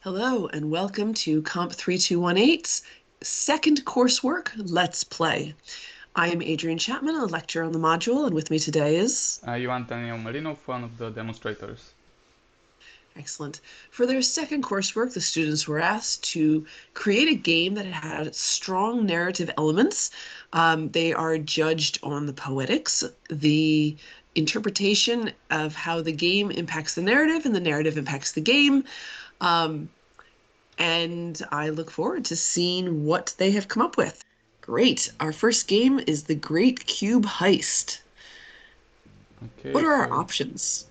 Hello and welcome to COMP3218's second coursework, Let's Play. I am Adrian Chapman, a lecturer on the module, and with me today is... Antonio Marino, one of the demonstrators. Excellent. For their second coursework, the students were asked to create a game that had strong narrative elements. They are judged on the poetics, the interpretation of how the game impacts the narrative, and the narrative impacts the game. And I look forward to seeing what they have come up with. Great. Our first game is the Great Cube Heist. What Okay, are our so options?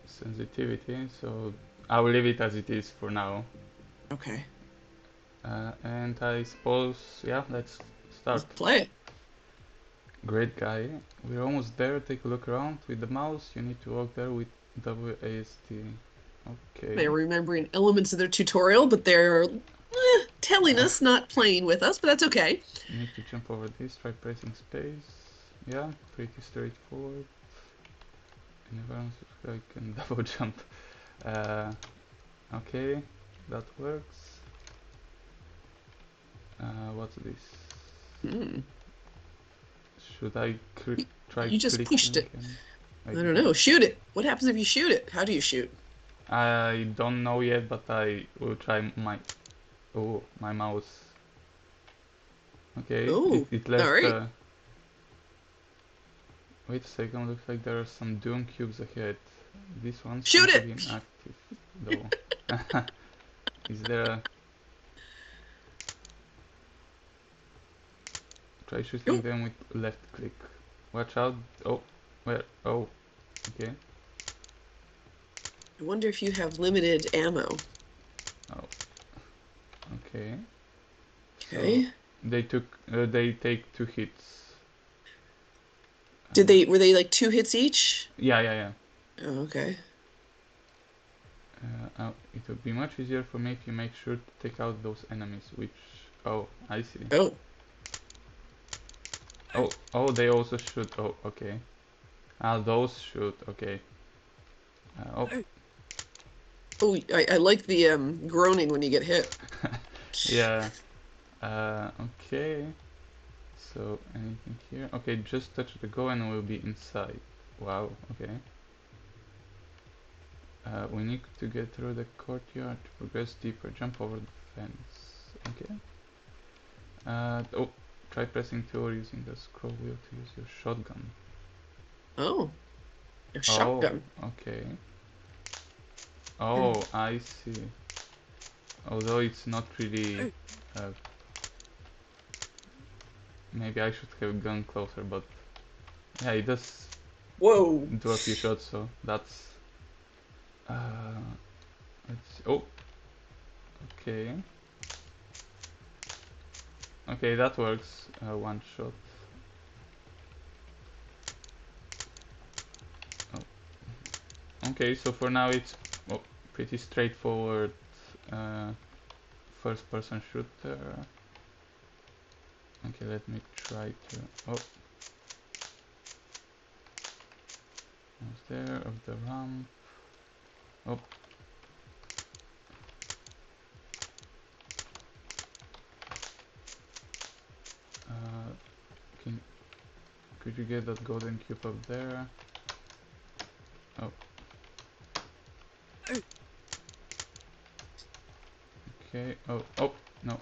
sensitivity, so I'll leave it as it is for now. Okay, And I suppose, yeah, let's let's start. play it. Great guy. We're almost there. Take a look around with the mouse. You need to walk there with WASD. Okay. They're remembering elements of their tutorial, but they're telling Uh, us, not playing with us, but that's okay. you need to jump over this. Try pressing space. Yeah, pretty straightforward. Environment I can double jump. Uh, okay, that works. What's this? Hmm. Should I try You just pushed clicking? it. And I I don't didn't. know. Shoot it. What happens if you shoot it? How do you shoot? I don't know yet, but I will try my mouse. Okay, it, Oh, it all left. right. Wait a second, looks like there are some Doom cubes ahead. These ones seem Shoot to be it. inactive, though. Is there a... Try shooting Oh, them with left click. Watch out. Oh, where? Oh, okay. I wonder if you have limited ammo. Oh, okay. So Okay. they take two hits. Were they like two hits each? Yeah, yeah, yeah. Oh, okay. It would be much easier for me if you make sure to take out those enemies, which... Oh, I see. Oh. Oh, they also shoot. Oh, okay. Ah, those shoot. Okay. Oh, Oh, I like the groaning when you get hit. yeah. Okay. So, anything here? Okay, just touch the go and we'll be inside. Wow, okay. We need to get through the courtyard to progress deeper. Jump over the fence. Okay. Oh, try pressing 2 or using the scroll wheel to use your shotgun. Oh, a Oh, shotgun. okay. Hmm. Oh, I see. Although it's not really... Uh, maybe I should have gone closer, but... Yeah, it does Whoa. do a few shots, so that's... let's... Oh, okay. Okay, that works. One shot. Oh. Okay, so for now it's pretty straightforward uh, first-person shooter. Okay, let me try to... Oh, almost there, of the ramp. Oh, uh, can, could you get that golden cube up there? Oh, okay. Oh, no.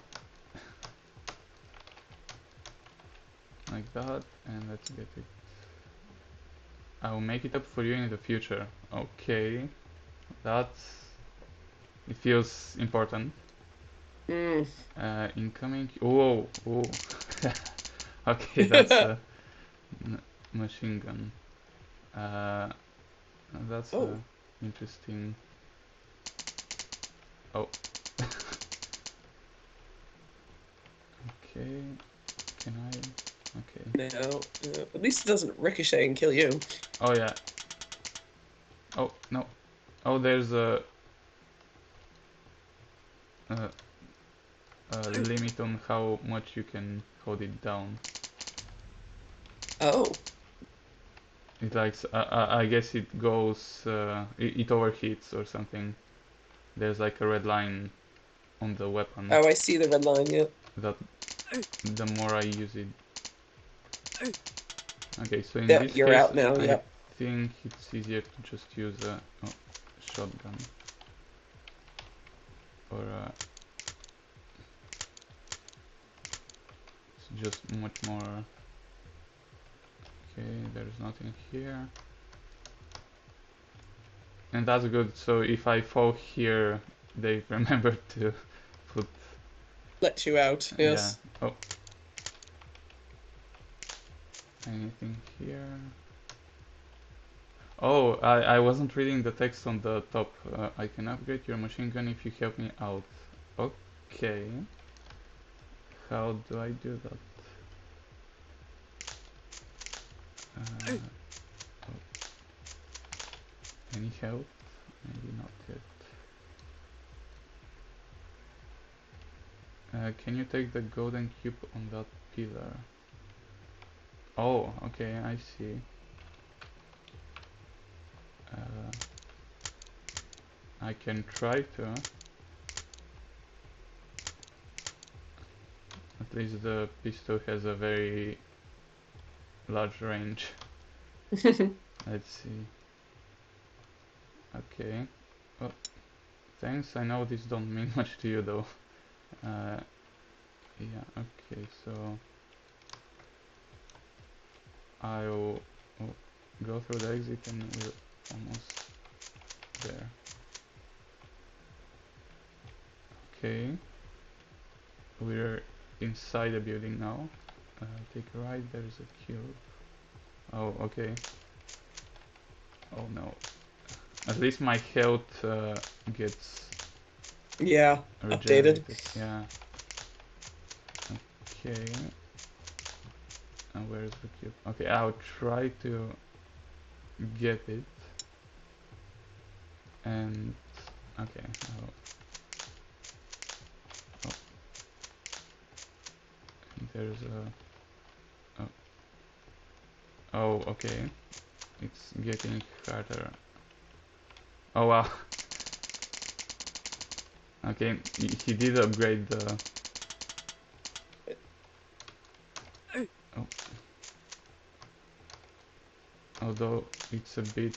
Like that, and let's get it. I will make it up for you in the future. Okay, that's... It feels important. Mm. Incoming. Whoa, whoa. Okay, that's a machine gun. Uh, that's Oh, interesting. Oh, okay. Can I? Okay. no. At least it doesn't ricochet and kill you. Oh yeah. Oh no. Oh, there's a, a limit on how much you can hold it down. Oh, It like I guess it goes it overheats or something. There's like a red line on the weapon. Oh, I see the red line, yeah. That the more I use it. Okay, so in Yeah, this you're case, out now, I yeah. think it's easier to just use a shotgun. Or it's just much more. Okay, there's nothing here. And that's good, so if I fall here, they remember to put... Let you out, Yeah. yes. Oh. Anything here? Oh, I wasn't reading the text on the top. I can upgrade your machine gun if you help me out. Okay. How do I do that? Oh. Any help? Maybe not yet. Can you take the golden cube on that pillar? Oh, okay, I see. Uh, I can try to. At least the pistol has a very large range. Let's see. Okay. Oh, thanks. I know this don't mean much to you though. Uh, yeah. Okay. So I'll go through the exit and we're almost there. Okay. We're inside the building now. Take a right. There's a cube. Oh, okay. Oh no. At least my health gets Yeah, updated. regenerated. Yeah. Okay. And where's the cube? Okay, I'll try to get it. And okay. Oh, and there's a. Oh, oh, okay. It's getting harder. Oh wow. Okay, he did upgrade the. Oh, although it's a bit.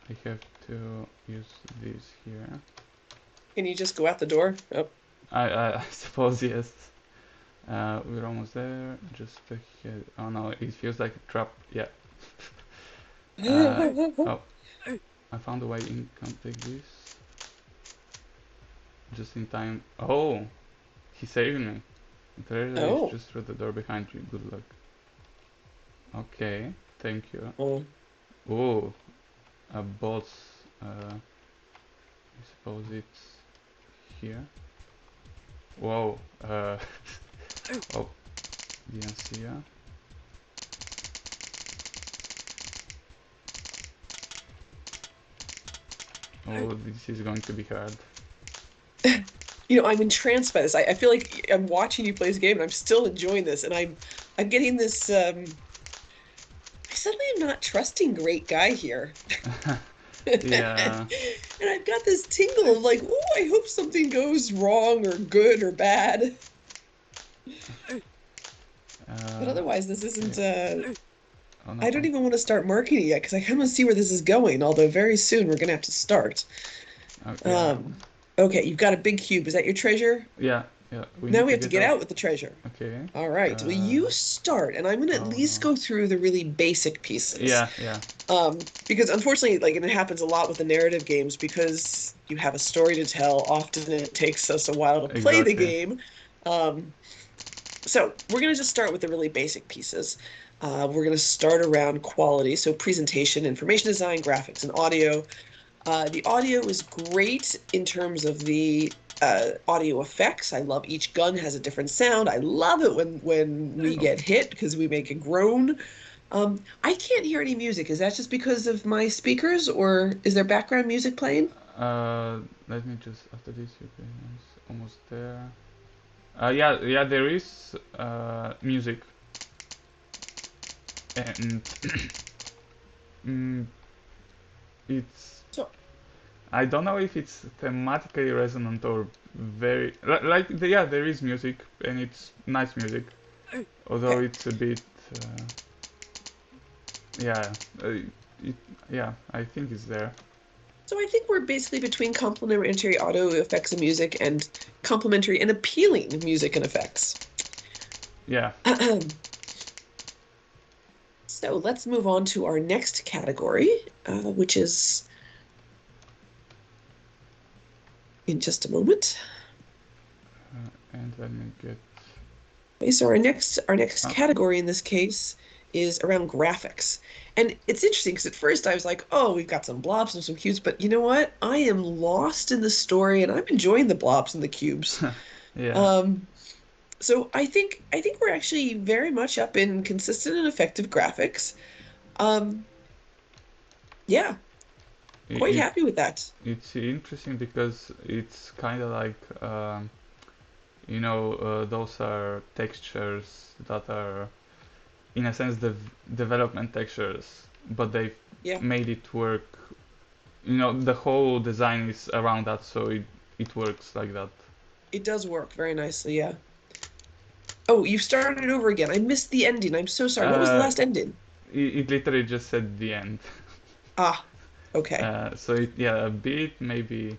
I have to use this here. Can you just go out the door? Oh. I suppose yes. We're almost there. Just ahead. Oh no, it feels like a trap. Yeah. Oh, I found a way in. Can't take this. Just in time. Oh, he saved me. The treasure is Oh. just through the door behind you. Good luck. Okay, thank you. Oh. Oh, a boss. I suppose it's here. Whoa. Oh, didn't see ya. Oh, this is going to be hard. I'm entranced by this. I feel like I'm watching you play this game and I'm still enjoying this. And I'm getting this I suddenly am not trusting great guy here. Yeah. And I've got this tingle of like, oh, I hope something goes wrong or good or bad. But otherwise, this isn't Okay. Oh no. I don't even want to start marking it yet because I kind of want to see where this is going, although very soon we're gonna have to start. Yeah. Um, okay, you've got a big cube. Is that your treasure? Yeah. Yeah. We Now need we to have to get get out. out with the treasure. Okay. All right. Well, you start, and I'm gonna at Oh least no. go through the really basic pieces. Yeah. Yeah. Because unfortunately, like, and it happens a lot with the narrative games because you have a story to tell. Often it takes us a while to play the Exactly. game. Um, so we're going to just start with the really basic pieces. We're going to start around quality, so presentation, information design, graphics, and audio. The audio is great in terms of the audio effects. I love each gun has a different sound. I love it when we Oh. get hit because we make a groan. I can't hear any music. Is that just because of my speakers, or is there background music playing? Let me just after this. Okay, it's almost there. Yeah. Yeah. There is music and Mm, it's So I don't know if it's thematically resonant or very like yeah, there is music and it's nice music, although okay. it's a bit uh, yeah uh, it, yeah, I think it's there. So I think we're basically between complementary audio effects and music and complementary and appealing music and effects. Yeah. So let's move on to our next category, which is in just a moment. And let me get Okay, so our next uh, category in this case is around graphics. And it's interesting because at first I was like, oh, we've got some blobs and some cubes, but you know what? I am lost in the story and I'm enjoying the blobs and the cubes. yeah. Um, so I think we're actually very much up in consistent and effective graphics. Um, yeah, quite it, happy with that. it's interesting because it's kind of like those are textures that are in a sense the development textures, but they've Yeah, made it work. The whole design is around that, so it works like that. it does work very nicely. Yeah. Oh, you started over again. I missed the ending. I'm so sorry. What was the Uh, last ending? it literally just said the end. Ah, okay. So yeah, a bit maybe.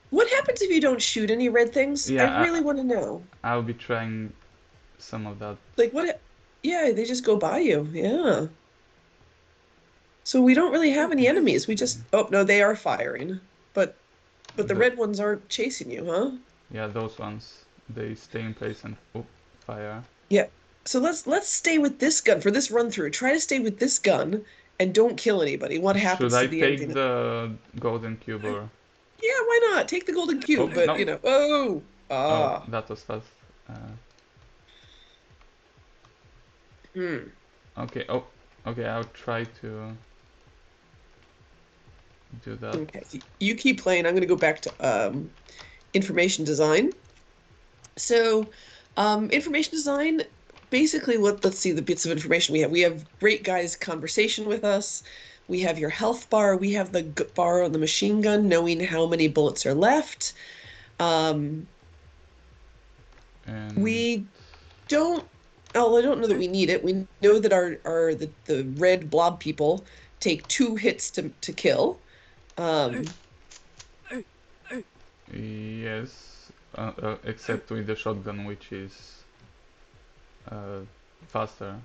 What happens if you don't shoot any red things? I Yeah, really want to know. I'll be trying some of that. Like yeah, they just go by you. Yeah. So we don't really have any enemies. We just oh no, they are firing. But the The red ones aren't chasing you, huh? Yeah, those ones they stay in place and fire. Yeah. So let's stay with this gun for this run through. Try to stay with this gun and don't kill anybody. What Should happens I to the take ending? the golden cube or? Yeah, why not? Take the golden Oh cube, but no! oh, Oh, ah, that was fast. Uh, hmm. okay. Oh, okay. I'll try to do that. Okay. You keep playing. I'm going to go back to information design. So, information design, basically let's see the bits of information we have. We have great guys conversation with us. We have your health bar. We have the bar on the machine gun, knowing how many bullets are left. Um, And we don't, oh, I don't know that we need it. We know that the red blob people take 2 hits to kill. Um, yes, except with the shotgun, which is uh, faster.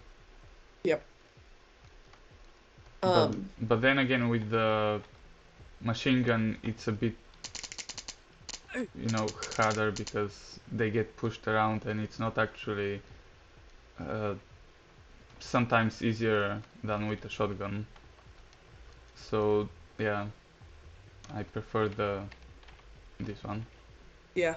yep. But Um, but then again, with the machine gun, it's a bit harder because they get pushed around and it's not actually uh, sometimes easier than with a shotgun. So yeah, I prefer the this one. yeah.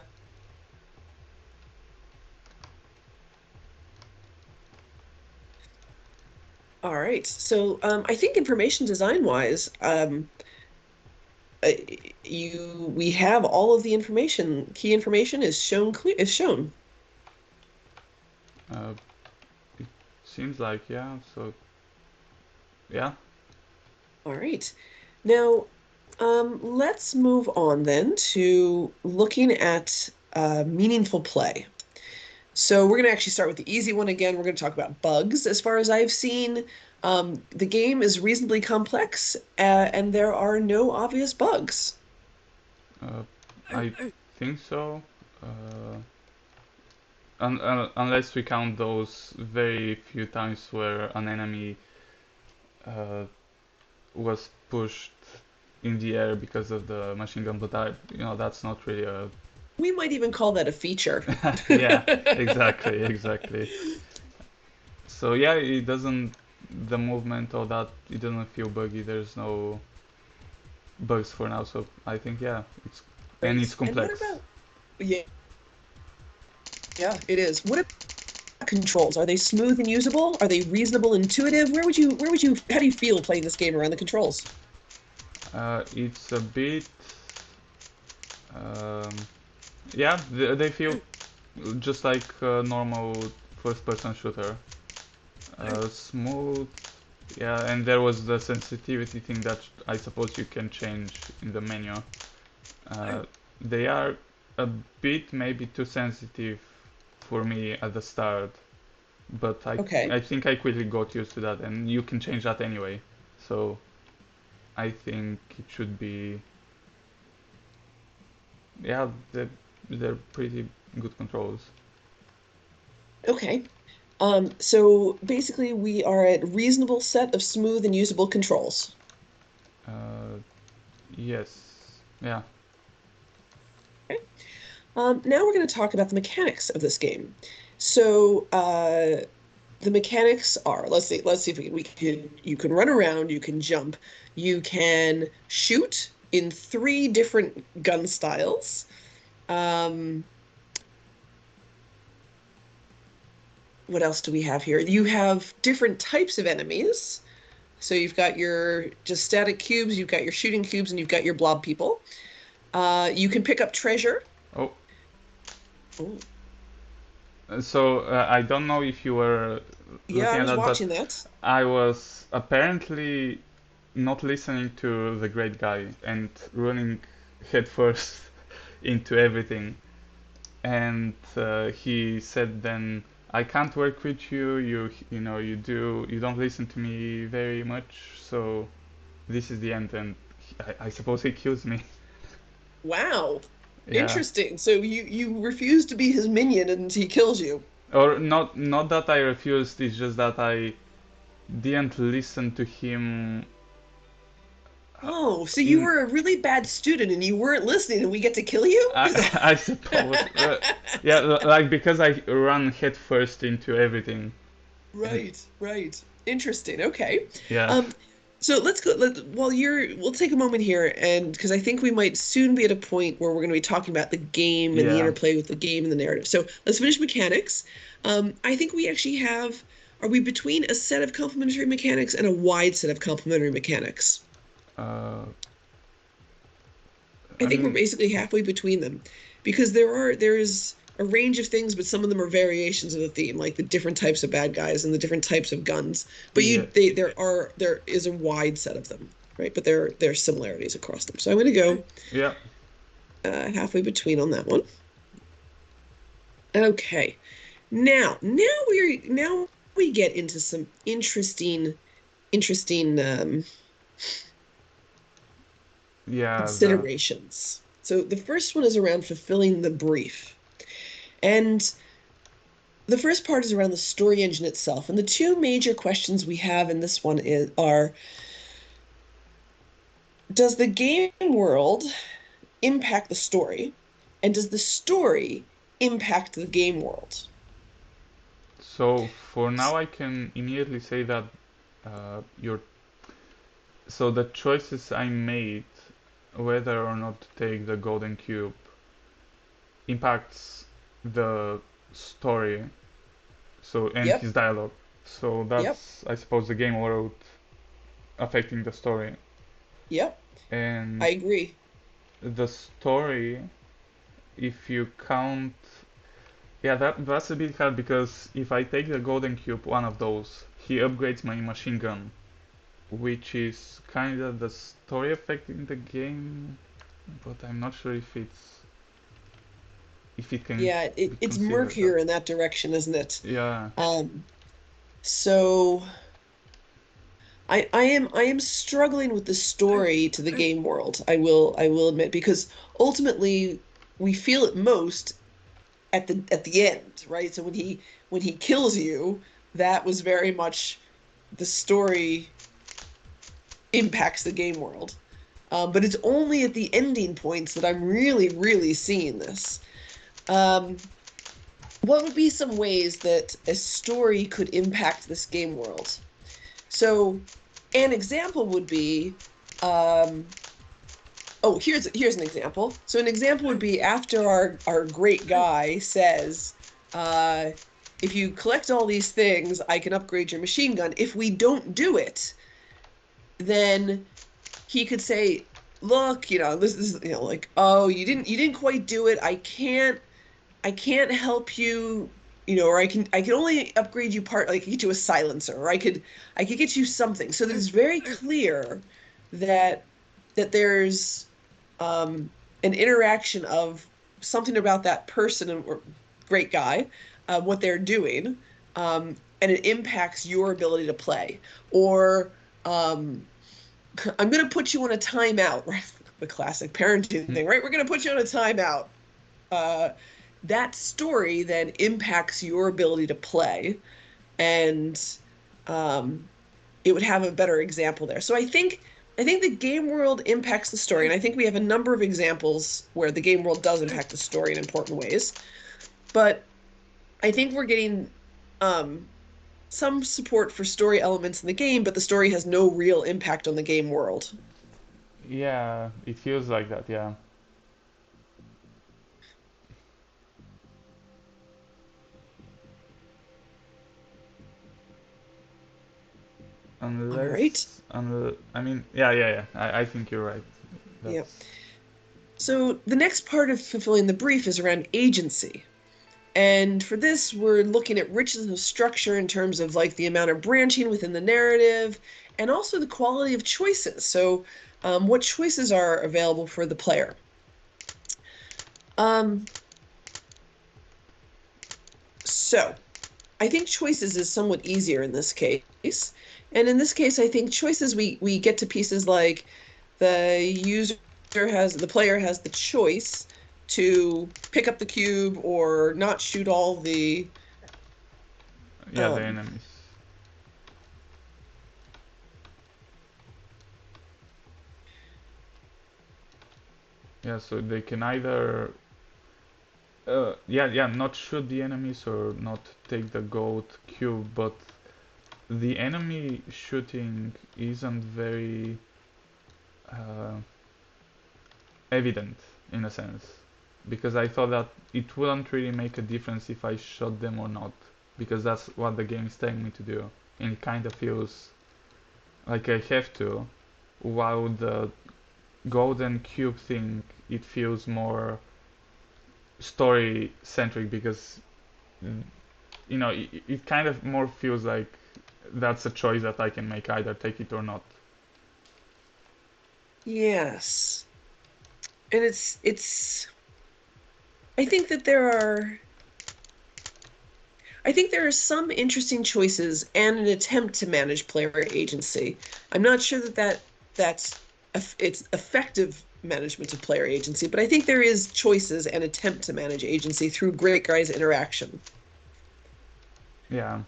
All right. So, I think information design wise, uh, we have all of the information. Key information is shown. Uh, it seems like, yeah. So yeah, All right. Now, let's move on then to looking at meaningful play. So we're going to actually start with the easy one again. We're going to talk about bugs. As far as I've seen, the game is reasonably complex, and there are no obvious bugs. uh, I think so. Uh, unless we count those very few times where an enemy uh, was pushed in the air because of the machine gun, but that's not really a. We might even call that a feature. Yeah, exactly, exactly. So yeah, it doesn't the movement or that it doesn't feel buggy. There's no bugs for now, so I think yeah, it's Great. And what complex. about, yeah, yeah, it is. What about controls? Are they smooth and usable? Are they reasonable, intuitive? How do you feel playing this game around the controls? It's a bit um, yeah, they feel just like a normal first-person shooter. Smooth. Yeah, and there was the sensitivity thing that I suppose you can change in the menu. Uh, they are a bit maybe too sensitive for me at the start, but Okay. I think I quickly got used to that, and you can change that anyway. So I think it should be, yeah, they're pretty good controls. Okay. So basically we are at reasonable set of smooth and usable controls. Uh, yes, yeah. Okay. Now we're going to talk about the mechanics of this game. So the mechanics are, let's see if you can run around, you can jump, you can shoot in three different gun styles. Um, what else do we have here? You have different types of enemies. So you've got your just static cubes, you've got your shooting cubes, and you've got your blob people. You can pick up treasure. Oh, Oh, so I don't know if you were yeah, I looking at was that, but watching that. I was apparently not listening to the great guy and running headfirst into everything. And he said then, I can't work with you. You don't listen to me very much. So this is the end. And I suppose he kills me. Wow. Yeah. Interesting. So you refuse to be his minion and he kills you. Or not that I refused. It's just that I didn't listen to him. Oh, so you In were a really bad student and you weren't listening and we get to kill you? Is I, I suppose. Yeah, that... like because I run headfirst into everything. And Right, right. Interesting. Okay. yeah. Um, so let's go. We'll take a moment here, and because I think we might soon be at a point where we're going to be talking about the game and the Yeah. interplay with the game and the narrative. So let's finish mechanics. I think we actually have. Are we between a set of complementary mechanics and a wide set of complementary mechanics? Uh, I I think we're mean, basically halfway between them because there's a range of things, but some of them are variations of the theme, like the different types of bad guys and the different types of guns. But yeah. there is a wide set of them, right? But there are similarities across them. So I'm going to Okay. go Yeah. halfway between on that one. Okay. Now we get into some interesting Yeah. considerations. So the first one is around fulfilling the brief. And the first part is around the story engine itself. And the two major questions we have in this one are, does the game world impact the story? And does the story impact the game world? So for now, I can immediately say that your so the choices I made, whether or not to take the golden cube, impacts the story. So and Yep, his dialogue. So yep, that's I suppose the game world affecting the story. yep. I And agree. the story, if you count, yeah, that's a bit hard because if I take the golden cube, one of those, he upgrades my machine gun, which is kind of the story affecting the game, but I'm not sure if it can Yeah, be it's considered that. murkier in that direction, isn't it? Yeah, Um, so I am struggling with the story to the game world. I will admit because ultimately we feel it most at the end, right? So when he kills you, that was very much the story impacts the game world. But it's only at the ending points that I'm really seeing this. Um, what would be some ways that a story could impact this game world? So, an example would be, um, oh, here's an example. So, an example would be after our great guy says, uh, if you collect all these things, I can upgrade your machine gun. If we don't do it, then he could say, look, this is, like, oh, you didn't quite do it. I can't help you. or I can only upgrade you part, like get you a silencer, or I could get you something, so that it's very clear that there's an interaction of something about that person or great guy, what they're doing, and it impacts your ability to play. Or I'm going to put you on a timeout, right? The classic parenting thing, right? We're going to put you on a timeout. Uh, that story then impacts your ability to play, and um, it would have a better example there. So I think the game world impacts the story, and I think we have a number of examples where the game world does impact the story in important ways. But I think we're getting um, some support for story elements in the game, but the story has no real impact on the game world. Yeah, it feels like that, yeah. All right. I mean, yeah. I think you're right. Yeah. That's, So the next part of fulfilling the brief is around agency. And for this, we're looking at richness of structure in terms of like the amount of branching within the narrative and also the quality of choices. So, what choices are available for the player? Um, so, I think choices is somewhat easier in this case. And in this case, I think choices we get to pieces like the player has the choice to pick up the cube or not shoot all the yeah, the um, enemies. Yeah, so they can either not shoot the enemies or not take the gold cube, but the enemy shooting isn't very uh, evident in a sense, because I thought that it wouldn't really make a difference if I shot them or not, because that's what the game is telling me to do, and it kind of feels like I have to, while the golden cube thing, it feels more story centric because it kind of more feels like that's a choice that I can make, either take it or not. yes. And it's I think that there are I think there are some interesting choices and an attempt to manage player agency. I'm not sure that's it's effective management of player agency, but I think there is choices and attempt to manage agency through great guys interaction. Yeah.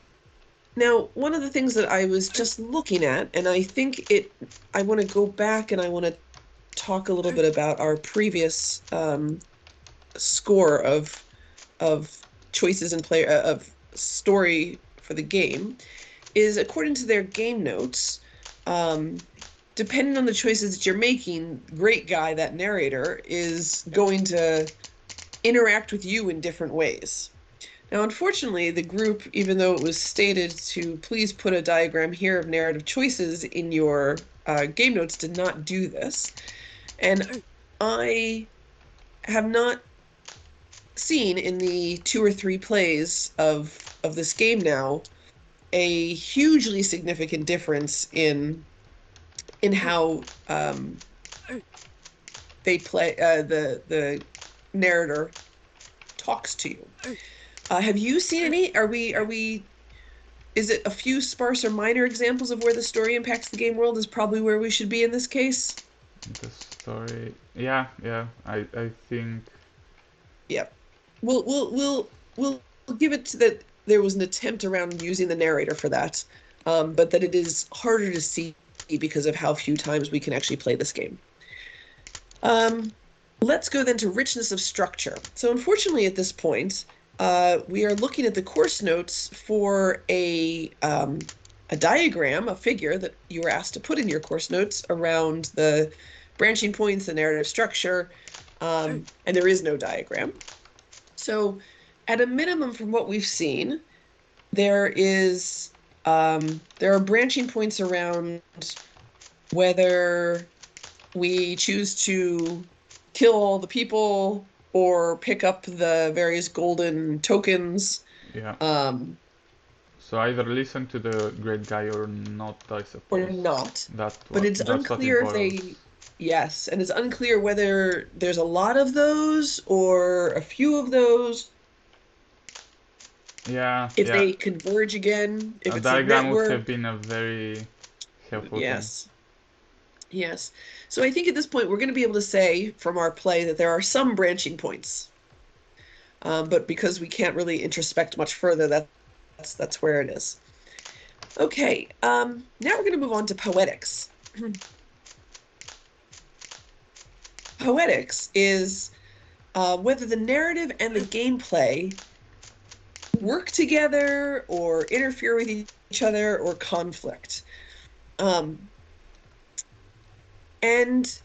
Now, one of the things that I was just looking at, and I want to go back and I want to talk a little bit about our previous score of choices and player of story for the game, is according to their game notes, um, depending on the choices that you're making, great guy, that narrator, is going to interact with you in different ways. Now, unfortunately, the group, even though it was stated to please put a diagram here of narrative choices in your game notes, did not do this. And I have not seen in the 2 or 3 plays of this game now a hugely significant difference in how they play the narrator talks to you. Have you seen any? Are we? Is it a few sparse or minor examples of where the story impacts the game world is probably where we should be in this case? The story. Yeah. I think. Yep. We'll give it to that there was an attempt around using the narrator for that, but that it is harder to see because of how few times we can actually play this game. Um, let's go then to richness of structure. So unfortunately, at this point, we are looking at the course notes for a diagram, a figure that you were asked to put in your course notes around the branching points, the narrative structure, and there is no diagram. So, at a minimum, from what we've seen, there are branching points around whether we choose to kill all the people or pick up the various golden tokens. Yeah. Um, So either listen to the great guy or not, I or suppose. not. That's But what it's that's what it unclear if boils. they, yes, and it's unclear whether there's a lot of those or a few of those, Yeah, if yeah. they converge again, if A it's a diagram would have network. been a very helpful thing. Yes, yes. So I think at this point we're going to be able to say from our play that there are some branching points. But because we can't really introspect much further, that's where it is. Okay, now we're going to move on to poetics. Poetics is whether the narrative and the gameplay work together or interfere with each other or conflict. Um, and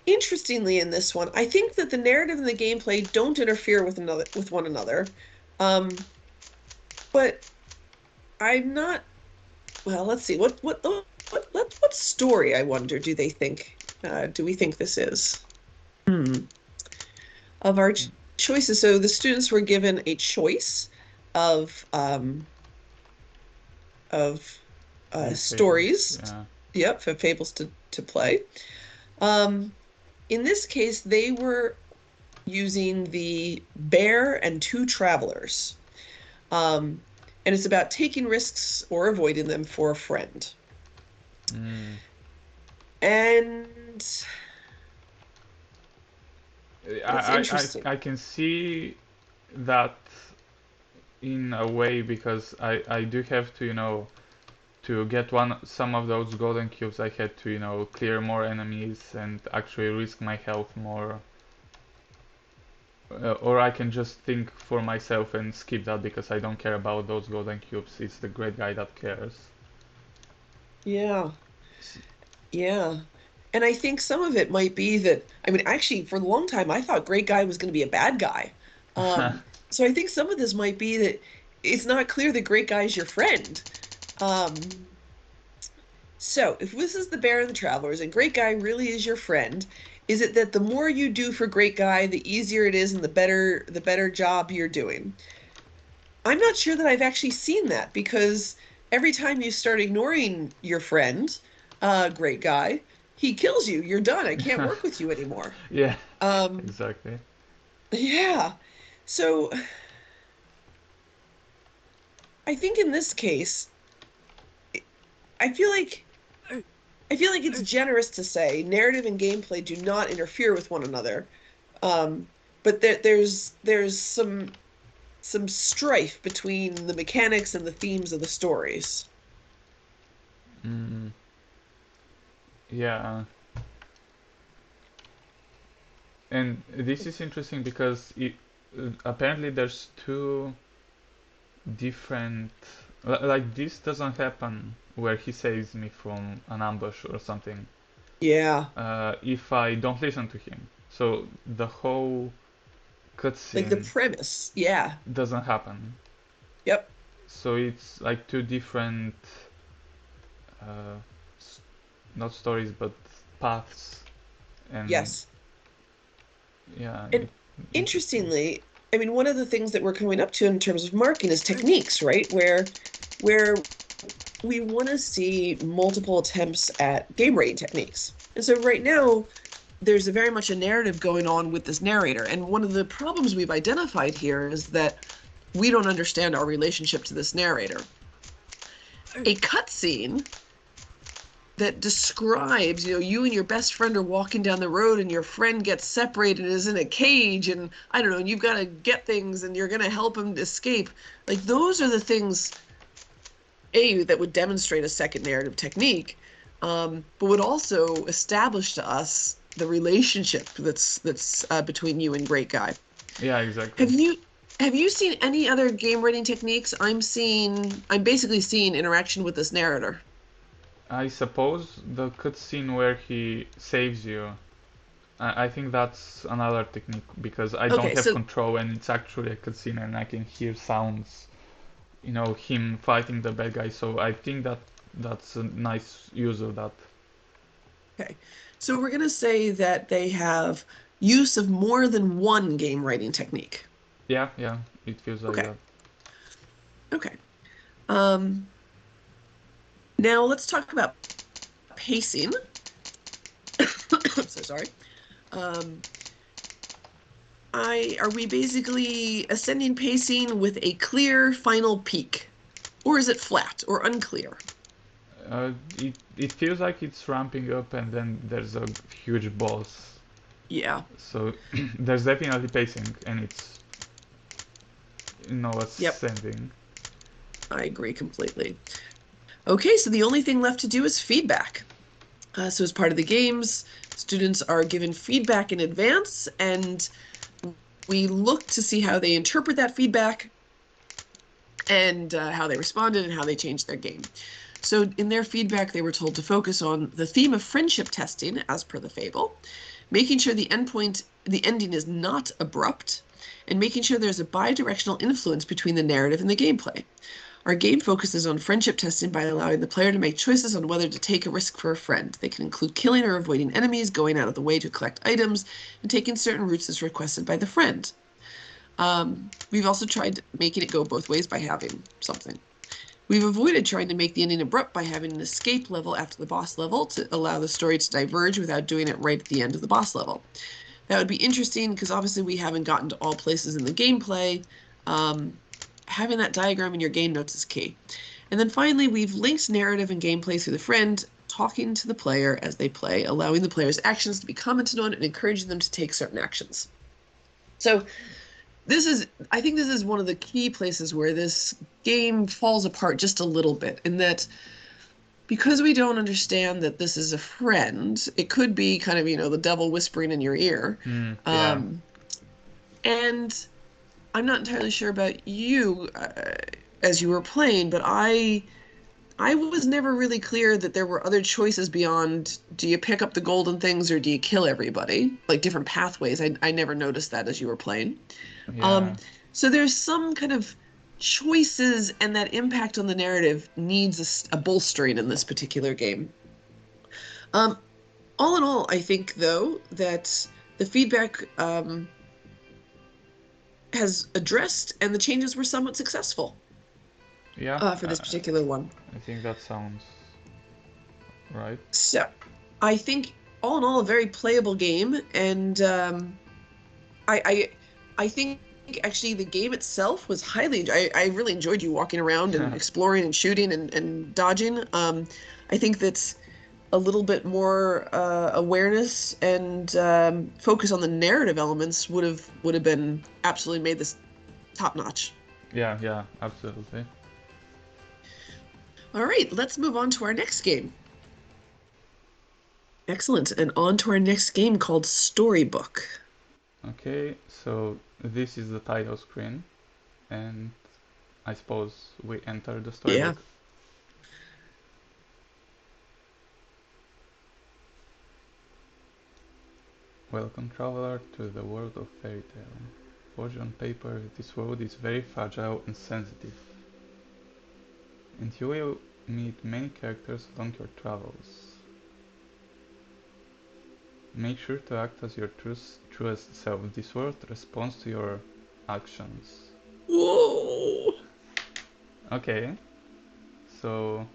interestingly, in this one, I think that the narrative and the gameplay don't interfere with one another. Um, but I'm not. Well, let's see. What story, I wonder, do they think? Do we think this is? Hmm. Of our choices, so the students were given a choice of um, of Few fables, stories. yeah. Yep, for fables to play. Um, in this case, they were using the Bear and Two Travelers. Um, and it's about taking risks or avoiding them for a friend. Mm. And it's interesting. I can see that in a way because I do have to, to get some of those golden cubes I had to, clear more enemies and actually risk my health more. Or I can just think for myself and skip that because I don't care about those golden cubes. It's the great guy that cares. Yeah, yeah. And I think some of it might be that, I mean, actually, for a long time, I thought Great Guy was going to be a bad guy. So I think some of this might be that it's not clear that Great Guy is your friend. Um, so if this is the Bear and the Travelers and Great Guy really is your friend, is it that the more you do for Great Guy, the easier it is and the better job you're doing? I'm not sure that I've actually seen that because every time you start ignoring your friend, Great Guy, he kills you. You're done. I can't work with you anymore. Yeah, Um, exactly. yeah. So I think in this case, I feel like I feel like it's generous to say narrative and gameplay do not interfere with one another. Um, but there's some strife between the mechanics and the themes of the stories. Mm, yeah, and this is interesting because apparently there's two different. Like this doesn't happen where he saves me from an ambush or something. Yeah, If I don't listen to him, so the whole like the cutscene premise. Yeah. doesn't happen. Yep. So it's like two different, uh, s- not stories but paths, and Yes. yeah, And interesting. interestingly, I mean, one of the things that we're coming up to in terms of marking is techniques, right? Where we want to see multiple attempts at game rating techniques. And so right now, there's a very much a narrative going on with this narrator. And one of the problems we've identified here is that we don't understand our relationship to this narrator. A cutscene that describes, you and your best friend are walking down the road and your friend gets separated and is in a cage and I don't know, and you've got to get things and you're going to help him escape. Like those are the things that would demonstrate a second narrative technique, but would also establish to us the relationship that's between you and Great Guy. Yeah, exactly. Have you have you seen any other game writing techniques? I'm basically seeing interaction with this narrator. I suppose the cutscene where he saves you. I think that's another technique because I don't Okay, have so control and it's actually a cutscene and I can hear sounds, him fighting the bad guy. So I think that's a nice use of that. okay. So we're going to say that they have use of more than one game writing technique. Yeah, yeah, it feels like Okay. that. Okay. Um, Now let's talk about pacing. I'm so sorry. Um, are we basically ascending pacing with a clear final peak? Or is it flat or unclear? It feels like it's ramping up and then there's a huge boss. Yeah. So there's definitely pacing and it's Yep. ascending. I agree completely. Okay, so the only thing left to do is feedback. So as part of the games, students are given feedback in advance, and we look to see how they interpret that feedback and how they responded and how they changed their game. So in their feedback, they were told to focus on the theme of friendship testing, as per the fable, making sure the ending is not abrupt, and making sure there's a bi-directional influence between the narrative and the gameplay. Our game focuses on friendship testing by allowing the player to make choices on whether to take a risk for a friend. They can include killing or avoiding enemies, going out of the way to collect items, and taking certain routes as requested by the friend. We've also tried making it go both ways by having something. We've avoided trying to make the ending abrupt by having an escape level after the boss level to allow the story to diverge without doing it right at the end of the boss level. That would be interesting because obviously we haven't gotten to all places in the gameplay. Um, Having that diagram in your game notes is key. And then finally, we've linked narrative and gameplay through the friend, talking to the player as they play, allowing the player's actions to be commented on and encouraging them to take certain actions. So I think this is one of the key places where this game falls apart just a little bit in that because we don't understand that this is a friend, it could be kind of, the devil whispering in your ear. Yeah, Um, and I'm not entirely sure about you as you were playing, but I was never really clear that there were other choices beyond do you pick up the golden things or do you kill everybody? Like different pathways. I never noticed that as you were playing. yeah, Um, so there's some kind of choices, and that impact on the narrative needs a bolstering in this particular game. Um, all in all, I think though that the feedback has addressed and the changes were somewhat successful yeah. for this particular one. I think that sounds right. So I think all in all, a very playable game, and I, I think actually the game itself was I really enjoyed you walking around and exploring and shooting and dodging. I think that a little bit more awareness and focus on the narrative elements would have been absolutely made this top notch. Yeah, yeah, absolutely. All right, let's move on to our next game. Excellent. And on to our next game called Storybook. Okay, so this is the title screen, and I suppose we enter the Yeah. storybook. Welcome, traveler, to the world of fairy tale. Forged on paper, this world is very fragile and sensitive, and you will meet many characters along your travels. Make sure to act as your truest self. This world responds to your actions. Whoa. Okay, so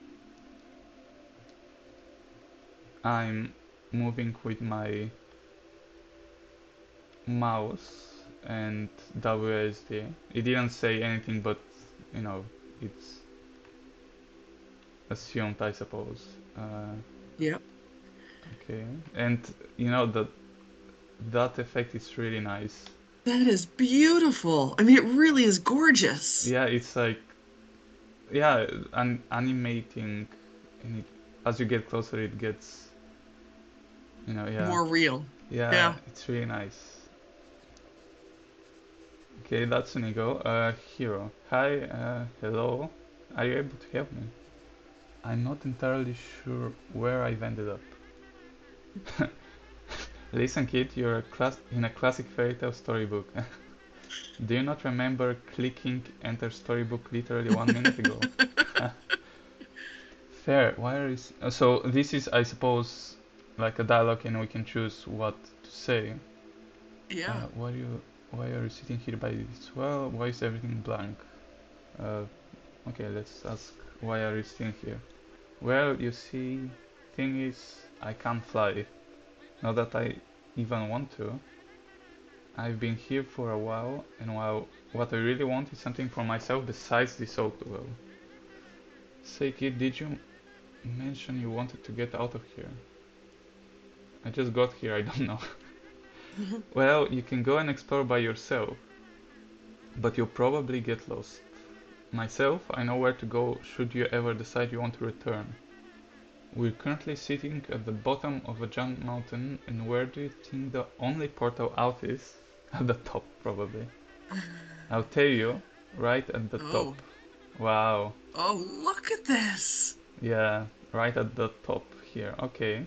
I'm moving with my mouse and WSD. It didn't say anything, but you know, it's assumed, I suppose. Yeah. Okay, and that effect is really nice. That is beautiful. I mean, it really is gorgeous. Yeah, it's like yeah, animating, and as you get closer, it gets yeah, More real. yeah, Yeah. it's really nice. Okay, that's Inigo. Hero. Hi, hello. Are you able to help me? I'm not entirely sure where I've ended up. Listen, kid, you're in a classic fairy tale storybook. Do you not remember clicking enter storybook literally 1 minute ago? Fair. So this is, I suppose, like a dialogue, and we can choose what to say. Yeah. What do you? Why are you sitting here by this well? Why is everything blank? Uh, okay, let's ask why are you sitting here? Well, you see, thing is, I can't fly. Not that I even want to. I've been here for a while, and while what I really want is something for myself besides this old world. Say kid, did you mention you wanted to get out of here? I just got here, I don't know. Well, you can go and explore by yourself, but you'll probably get lost. Myself, I know where to go should you ever decide you want to return. We're currently sitting at the bottom of a giant mountain, and where do you think the only portal out is? At the top, probably. I'll tell you, right at the top. Oh, Wow. oh, look at this. Yeah, right at the top here. Okay.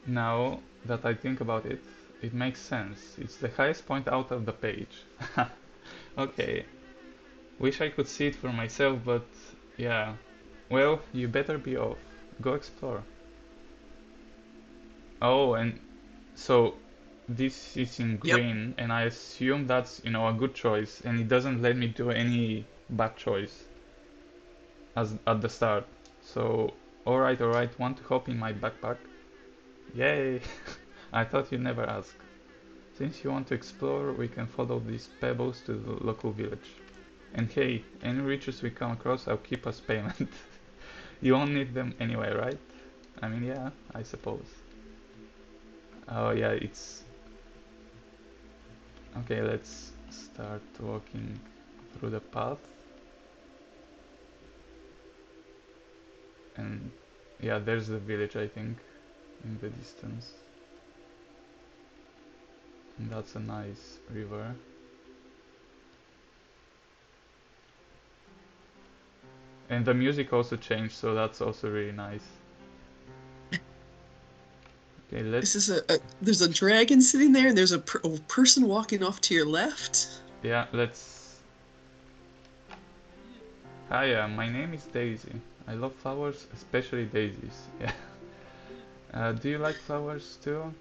Now that I think about it, it makes sense. It's the highest point out of the page. Okay. Wish I could see it for myself, but yeah. Well, you better be off. Go explore. Oh, and so this is in Yep. green, and I assume that's, a good choice, and it doesn't let me do any bad choice as at the start. So, alright, want to hop in my backpack? Yay! I thought you'd never ask. Since you want to explore, we can follow these pebbles to the local village. And hey, any riches we come across, I'll keep as payment. You won't need them anyway, right? I mean, yeah, I suppose. Oh yeah, it's... Okay, let's start walking through the path. And yeah, there's the village, I think, in the distance. And that's a nice river. And the music also changed, so that's also really nice. Okay, This let's... is there's a dragon sitting there, and there's a person walking off to your left. Yeah, let's... Hi, my name is Daisy. I love flowers, especially daisies. Yeah. Do you like flowers too?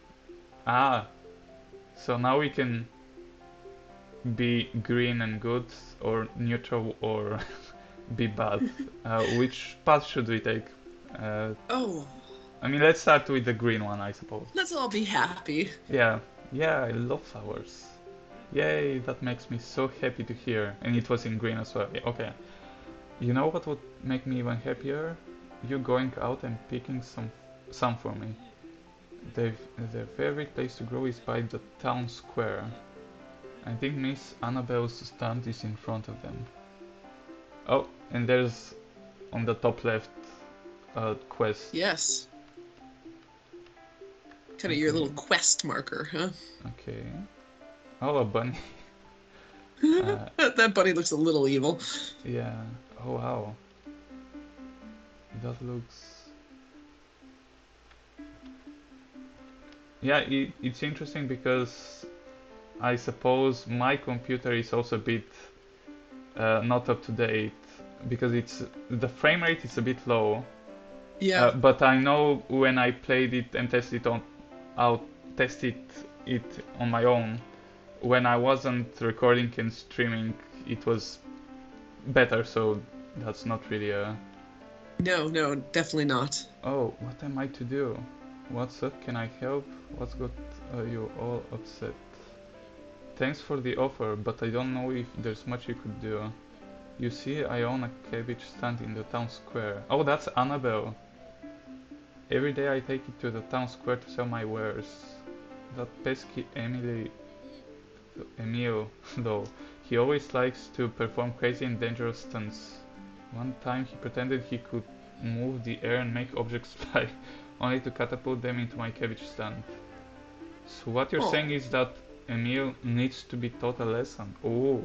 Ah, so now we can be green and good, or neutral, or be bad. Which path should we take? Uh, Oh, I mean, let's start with the green one, I suppose. let's all be happy. Yeah, yeah, I love flowers. Yay, that makes me so happy to hear. And it was in green as well. Yeah, okay. You know what would make me even happier? You going out and picking some for me. The favorite place to grow is by the town square. I think Miss Annabelle's stand is in front of them. Oh, and there's on the top left a quest. Yes. Kind of your Okay, little quest marker, huh? okay. Oh, a bunny. Uh, That bunny looks a little evil. yeah. Oh wow. That looks... Yeah, it's interesting because I suppose my computer is also a bit not up to date because the frame rate is a bit low. Yeah. But I know when I played it and tested it on my own, when I wasn't recording and streaming, it was better. So that's not really a... No, no, definitely not. Oh, what am I to do? What's up? Can I help? What's got you all upset? Thanks for the offer, but I don't know if there's much you could do. You see, I own a cabbage stand in the town square. Oh, that's Annabelle. Every day I take it to the town square to sell my wares. That pesky Emile, though, he always likes to perform crazy and dangerous stunts. One time he pretended he could move the air and make objects fly, only to catapult them into my cabbage stand. So what you're saying Oh. is that Emile needs to be taught a lesson. Oh,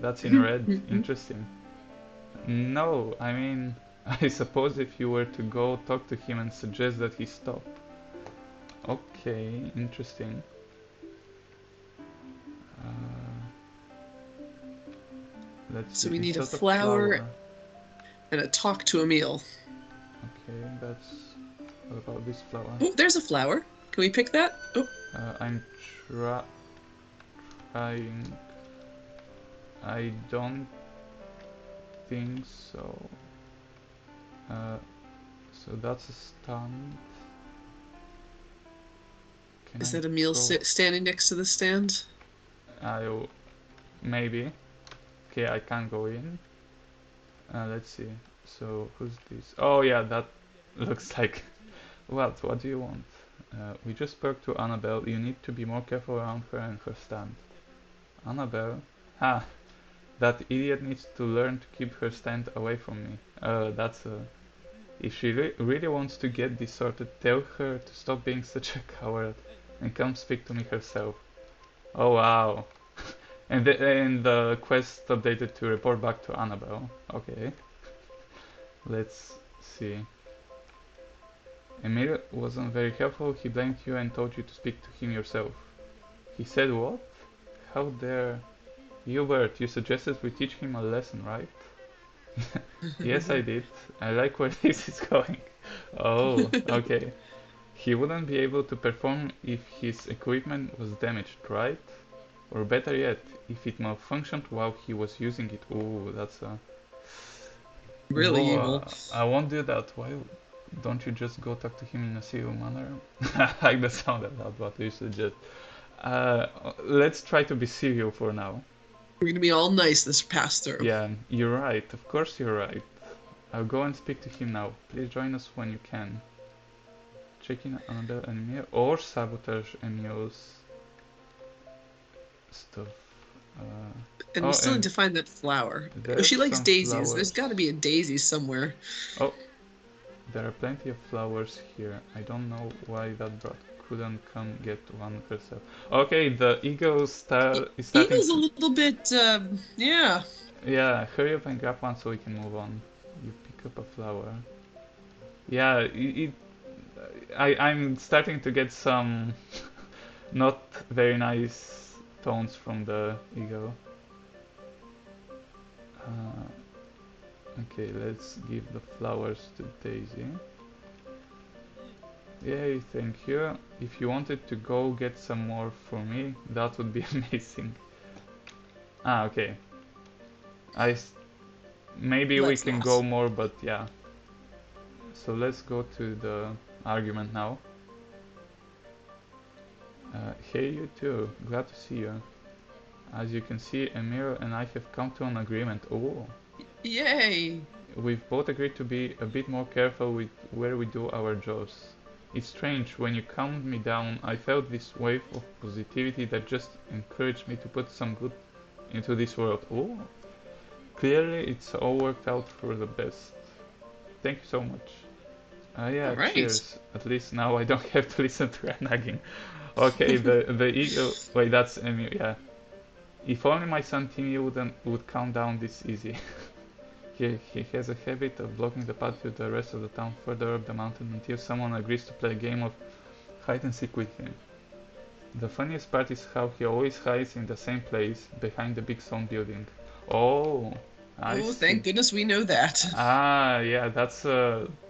that's in red. Interesting. No, I mean, I suppose if you were to go talk to him and suggest that he stop. Okay, interesting. Uh, let's So see, we is need a that a flower flower? and a talk to Emil. Okay, that's... What about this flower? Oh, there's a flower. Can we pick that? Oh, I'm try... trying. I don't think so. Uh, so that's a stunt. Can Is I that Emil go? standing next to the stand? I maybe. Okay, I can't go in. Let's see. So who's this? Oh yeah, that looks like. What do you want? We just spoke to Annabelle. You need to be more careful around her and her stand. Annabelle? Ha! That idiot needs to learn to keep her stand away from me. That's If she really wants to get this sorted, tell her to stop being such a coward and come speak to me herself. Oh wow. And the quest updated to report back to Annabelle. Okay. Let's see. Emil wasn't very helpful. He blamed you and told you to speak to him yourself. He said what? How dare... Hubert, you suggested we teach him a lesson, right? Yes, I did. I like where this is going. Oh, okay. He wouldn't be able to perform if his equipment was damaged, right? Or better yet, if it malfunctioned while he was using it. Ooh, that's a... Really Whoa, evil. I won't do that. Why don't you just go talk to him in a civil manner? I like the sound of that, but we should just... Uh, let's try to be civil for now. We're gonna be all nice this pass through. Yeah, you're right. Of course you're right. I'll go and speak to him now. Please join us when you can. Check in Annabelle and Emil, or sabotage Emil's stuff. And we Oh, still need and to find that flower. Oh, there's she likes some daisies. There's got to flowers. be a daisy somewhere. Oh, there are plenty of flowers here. I don't know why that brat couldn't come get one herself. Okay, the eagle is starting Eagle's a to... little bit, yeah. Yeah, hurry up and grab one so we can move on. You pick up a flower. Yeah, I'm starting to get some not very nice tones from the eagle. Okay, let's give the flowers to Daisy. Yay, thank you. If you wanted to go get some more for me, that would be amazing. Ah, okay. I maybe we That's can go lost. more, but yeah. So let's go to the argument now. Hey, you too. Glad to see you. As you can see, Emir and I have come to an agreement. Oh, Yay. we've both agreed to be a bit more careful with where we do our jobs. It's strange, when you calmed me down, I felt this wave of positivity that just encouraged me to put some good into this world. Oh, clearly it's all worked out for the best. Thank you so much. All Yeah, right. cheers. At least now I don't have to listen to her nagging. Okay, the ego. Wait, that's Emil. Yeah. If only my son Timmy would calm down this easy. He has a habit of blocking the path to the rest of the town further up the mountain until someone agrees to play a game of hide and seek with him. The funniest part is how he always hides in the same place, behind the big stone building. Oh, I Oh, see. thank goodness we know that. Ah, yeah, that's okay.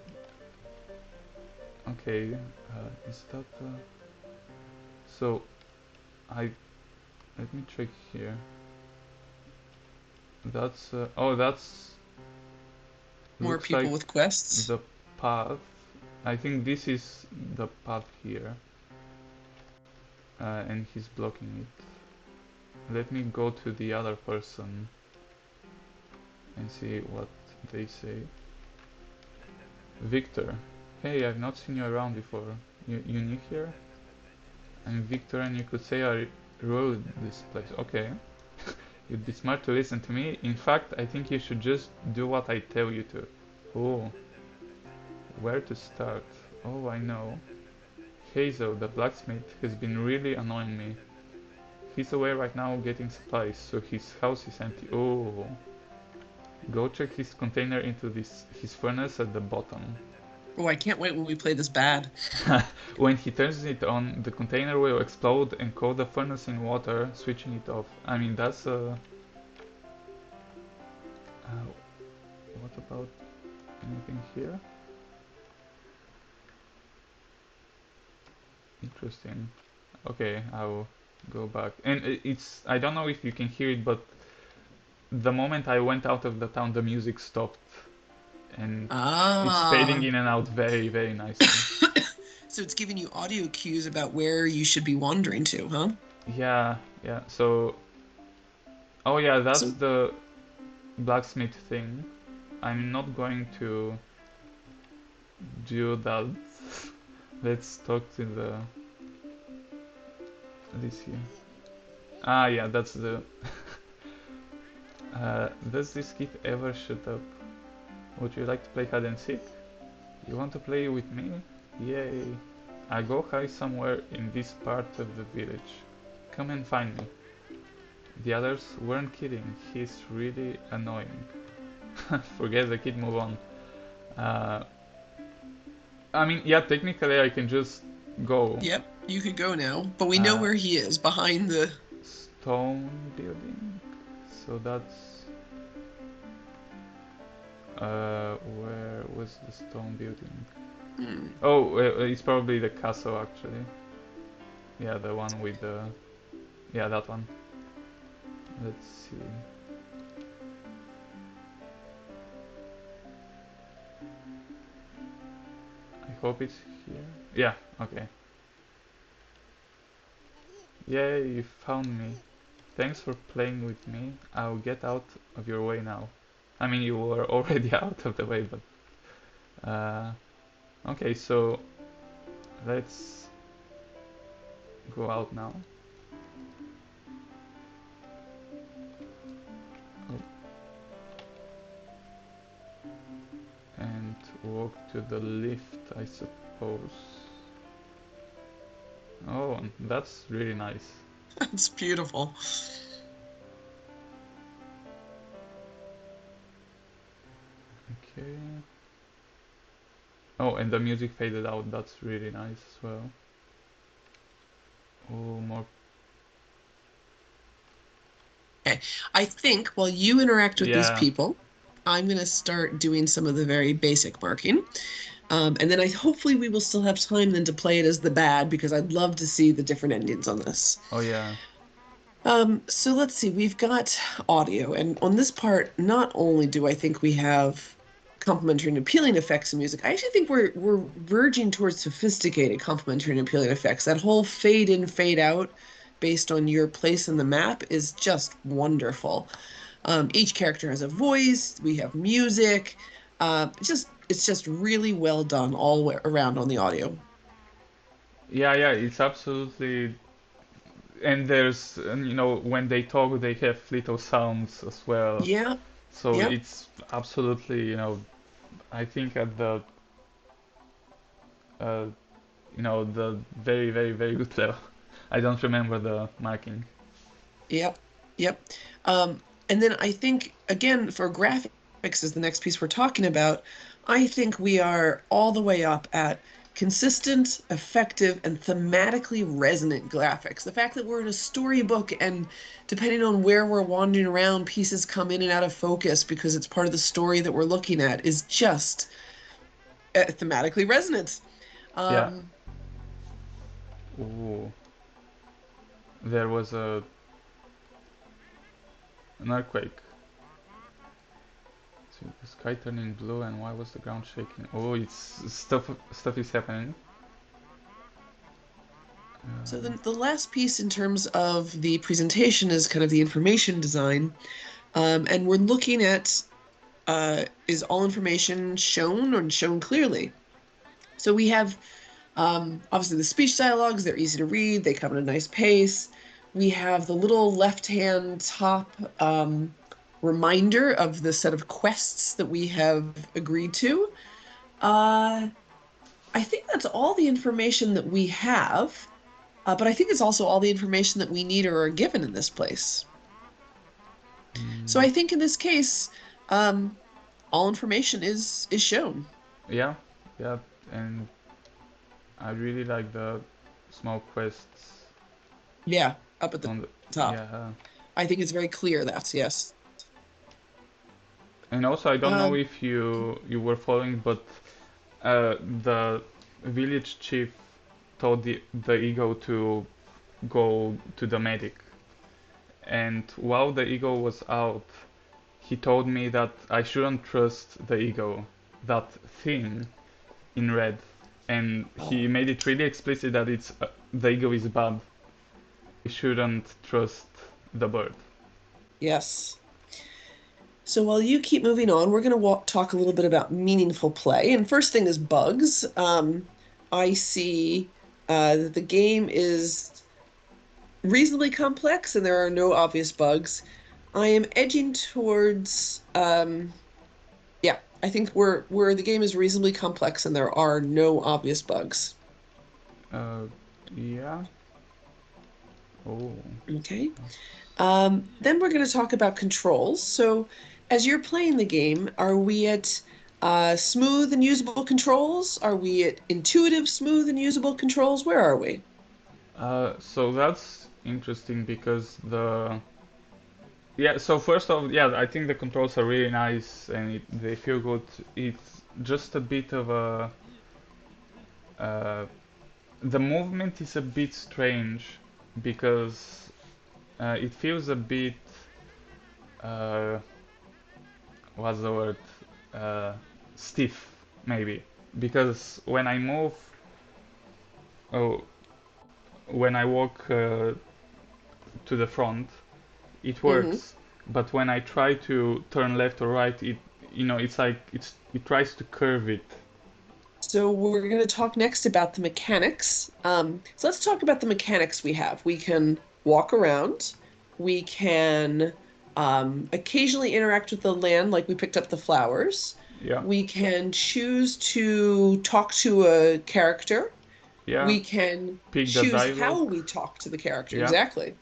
Is that so? I Let me check here. That's oh, that's More looks people like with quests. the path. I think this is the path here, and he's blocking it. Let me go to the other person and see what they say. Victor. Hey, I've not seen you around before. You new here? I'm Victor and you could say I ruled this place. Okay. You'd be smart to listen to me. In fact, I think you should just do what I tell you to. Oh, where to start? Oh, I know. Hazel, the blacksmith, has been really annoying me. He's away right now getting supplies, so his house is empty. Oh, go check his container into his furnace at the bottom. Oh, I can't wait when we play this bad. When he turns it on, the container will explode and coat the furnace in water, switching it off. I mean, that's what about anything here? Interesting. Okay, I'll go back. And it's, I don't know if you can hear it, but the moment I went out of the town, the music stopped, and it's fading Ah. in and out very, very nicely. So it's giving you audio cues about where you should be wandering to, huh? Yeah, yeah. So, oh yeah, that's So, the blacksmith thing. I'm not going to do that. Let's talk to the this here. Ah, yeah, that's the. Does this kid ever shut up? Would you like to play hide and seek? You want to play with me? Yay! I go hide somewhere in this part of the village. Come and find me. The others weren't kidding. He's really annoying. Forget the kid, move on. Uh, I mean, yeah, technically I can just go. yep, you could go now, but we know Uh, where he is, behind the... Stone building. So that's where was the stone building? Hmm. Oh, it's probably the castle actually. Yeah, the one with the yeah, that one. Let's see. I hope it's here. Yeah, okay. Yay, you found me. Thanks for playing with me. I'll get out of your way now. I mean, you were already out of the way, but okay, so let's go out now. Oh, and walk to the lift, I suppose. Oh, that's really nice. That's beautiful. Okay. Oh, and the music faded out. That's really nice as well. Oh, more. Okay, I think while you interact with these Yeah. people, I'm going to start doing some of the very basic marking. And then hopefully we will still have time then to play it as the bad because I'd love to see the different endings on this. Oh, yeah. So let's see, we've got audio, and on this part, not only do I think we have complementary and appealing effects in music, I actually think we're verging towards sophisticated complementary and appealing effects. That whole fade in, fade out based on your place in the map is just wonderful. Each character has a voice, we have music. It's just really well done all the way around on the audio. Yeah, yeah, it's absolutely. And there's, when they talk, they have little sounds as well. Yeah, So yep, it's absolutely, I think at the, uh, the very, very, very good level. I don't remember the marking. yep, yep. And then I think, again, for graphics is the next piece we're talking about. I think we are all the way up at consistent, effective, and thematically resonant graphics. The fact that we're in a storybook and depending on where we're wandering around, pieces come in and out of focus because it's part of the story that we're looking at is just thematically resonant. Yeah. Um, Ooh. There was an earthquake. So the sky turning blue, and why was the ground shaking? Oh, it's stuff is happening. so Uh, the last piece in terms of the presentation is kind of the information design. And we're looking at is all information shown or shown clearly? So we have obviously the speech dialogues, they're easy to read, they come at a nice pace. We have the little left-hand top reminder of the set of quests that we have agreed to. Uh, I think that's all the information that we have, but I think it's also all the information that we need or are given in this place. So mm, I think in this case, um, all information is shown. yeah, yeah, and I really like the small quests Yeah, up at the on the top. yeah. I think it's very clear that's yes. And also, I don't know Um, if you were following, but the village chief told the eagle to go to the medic. And while the eagle was out, he told me that I shouldn't trust the eagle, that thing in red. And he made it really explicit that the eagle is bad. We shouldn't trust the bird. Yes. So while you keep moving on, we're going to talk a little bit about meaningful play. And first thing is bugs. I see that the game is reasonably complex and there are no obvious bugs. I am edging towards, yeah, I think where the game is reasonably complex and there are no obvious bugs. Uh, yeah. Oh. Okay. Then we're going to talk about controls. So, as you're playing the game, are we at smooth and usable controls? Are we at intuitive, smooth, and usable controls? Where are we? So that's interesting because so first off, yeah, I think the controls are really nice and they feel good. It's just a bit of a uh, the movement is a bit strange because it feels a bit uh, what's the word uh, stiff maybe because oh, when I walk to the front it Hmm. works, but when I try to turn left or right, it's like it tries to curve it. So we're going to talk next about the mechanics. So let's talk about the mechanics we have. We can walk around. We can occasionally interact with the land, like we picked up the flowers. Yeah, We can choose to talk to a character. yeah. We can Pick the choose dialogue. how we talk to the character. Yeah. Exactly.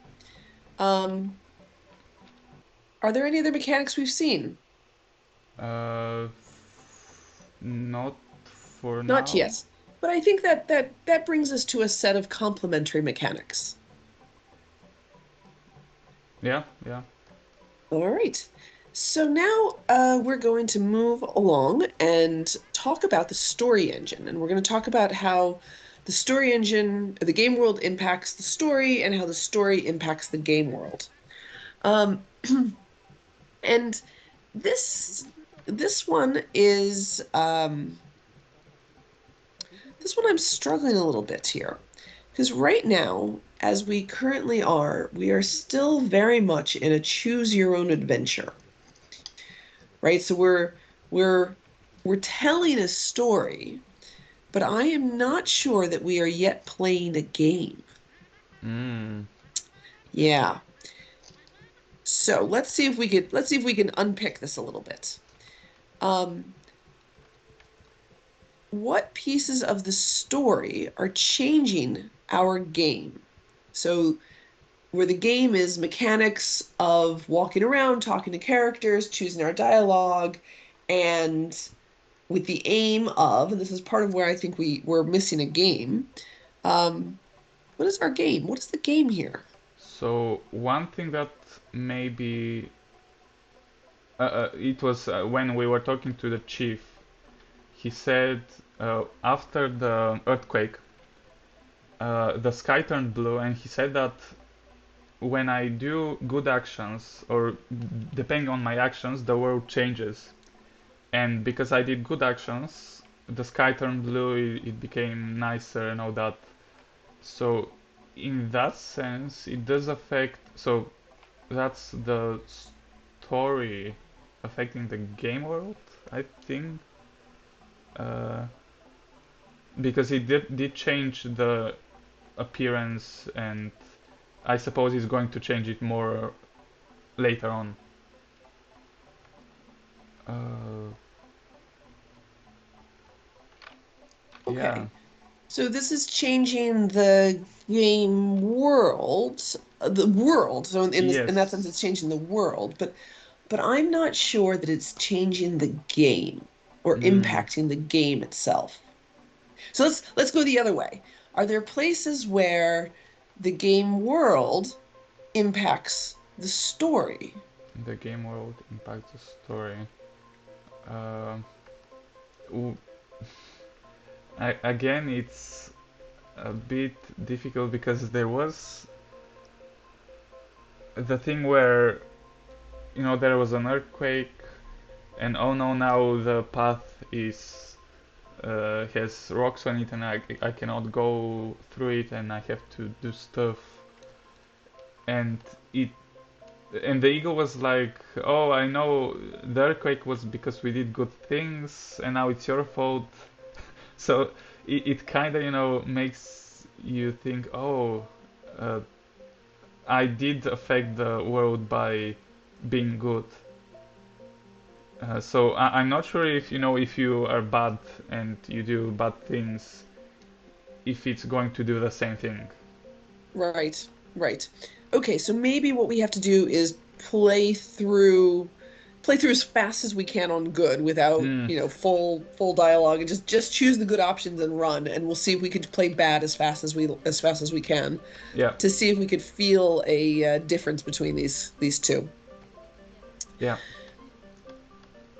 Um, are there any other mechanics we've seen? Uh, Not for Not now. yet. But I think that brings us to a set of complementary mechanics. Yeah, yeah. All right. So now we're going to move along and talk about the story engine. And we're going to talk about how the story engine, the game world impacts the story and how the story impacts the game world. Um, and this this one is this one I'm struggling a little bit here. Because right now, as we currently are, we are still very much in a choose your own adventure, right? So we're we're telling a story, but I am not sure that we are yet playing a game. Mm. Yeah. So let's see if we can unpick this a little bit. Um, what pieces of the story are changing our game? So where the game is mechanics of walking around, talking to characters, choosing our dialogue, and with the aim of, and this is part of where I think we're missing a game. Um, what is our game? What is the game here? So one thing that maybe it was when we were talking to the chief. He said after the earthquake, the sky turned blue, and he said that when I do good actions, or depending on my actions, the world changes. And because I did good actions, the sky turned blue, it became nicer and all that. So, in that sense, it does affect. So, that's the story affecting the game world, I think. Uh, because it did change the appearance, and I suppose it's going to change it more later on. Uh, yeah. Okay. So this is changing the game world, the world. So in that sense, Yes. it's changing the world. But I'm not sure that it's changing the game or Mm. impacting the game itself. So let's go the other way. Are there places where the game world impacts the story? The game world impacts the story. Uh, w- again, it's a bit difficult because there was. the thing where there was an earthquake, and oh no, now the path is has rocks on it, and I cannot go through it, and I have to do stuff, and it and the ego was like, oh, I know the earthquake was because we did good things, and now it's your fault. So it kind of makes you think, oh, uh, I did affect the world by being good. So I'm not sure if if you are bad and you do bad things, if it's going to do the same thing. Right, right. Okay, so maybe what we have to do is play through as fast as we can on good without, Hmm. full dialogue, and just choose the good options and run, and we'll see if we could play bad as fast as we can Yeah. to see if we could feel a difference between these two. Yeah.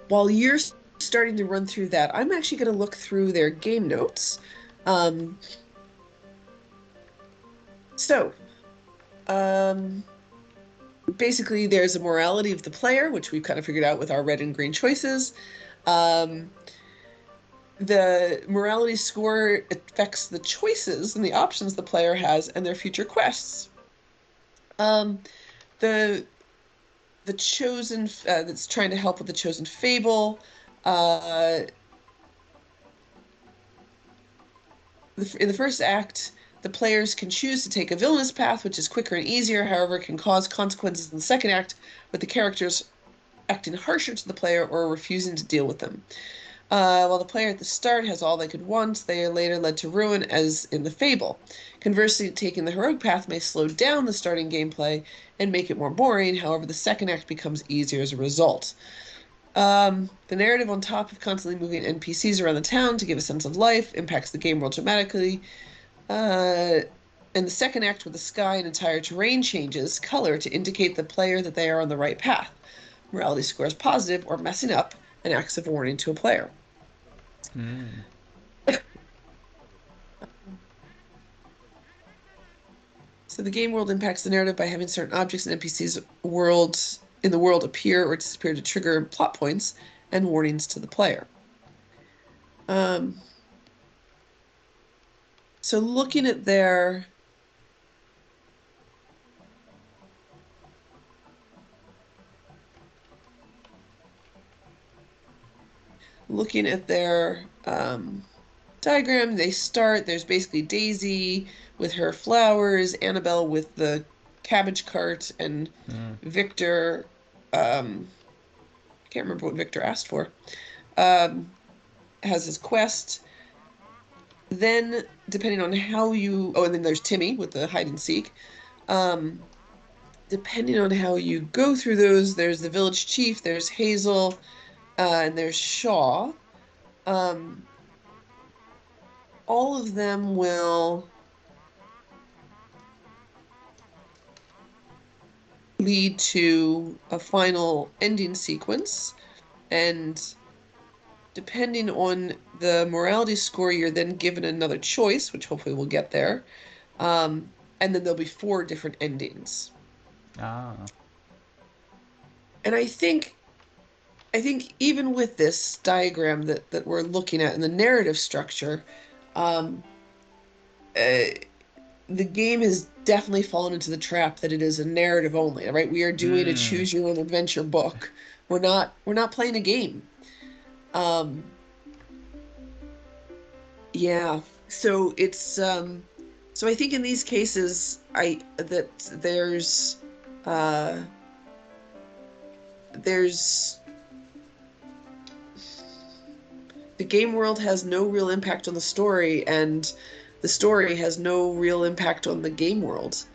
While you're starting to run through that, I'm actually going to look through their game notes. Um, so, um, basically, there's a morality of the player, which we've kind of figured out with our red and green choices. Um, the morality score affects the choices and the options the player has and their future quests. Um, the the chosen that's trying to help with the chosen fable. Uh, in the first act, the players can choose to take a villainous path, which is quicker and easier, however, can cause consequences in the second act, with the characters acting harsher to the player or refusing to deal with them. While the player at the start has all they could want, they are later led to ruin, as in the fable. Conversely, taking the heroic path may slow down the starting gameplay and make it more boring, however, the second act becomes easier as a result. The narrative, on top of constantly moving NPCs around the town to give a sense of life, impacts the game world dramatically. In the second act, with the sky and entire terrain changes color to indicate the player that they are on the right path. Morality scores positive or messing up and acts of warning to a player. Hmm. So the game world impacts the narrative by having certain objects and NPCs in the world appear or disappear to trigger plot points and warnings to the player. Um, so looking at their diagram, there's basically Daisy with her flowers, Annabelle with the cabbage cart, and Hmm. Victor, I can't remember what Victor asked for, um, has his quest. Then, depending on and then there's Timmy with the hide and seek. Um, Depending on how you go through those, there's the village chief, there's Hazel, and there's Shaw. Um, all of them will lead to a final ending sequence. And depending on the morality score, you're then given another choice, which hopefully we'll get there. And then there'll be 4 different endings. Ah. And I think even with this diagram that we're looking at in the narrative structure, um, uh, the game has definitely fallen into the trap that it is a narrative only, right? We are doing a Hmm. choose your own adventure book. We're not playing a game. Um, yeah. So so I think in these cases I that uh there's the game world has no real impact on the story, and the story has no real impact on the game world.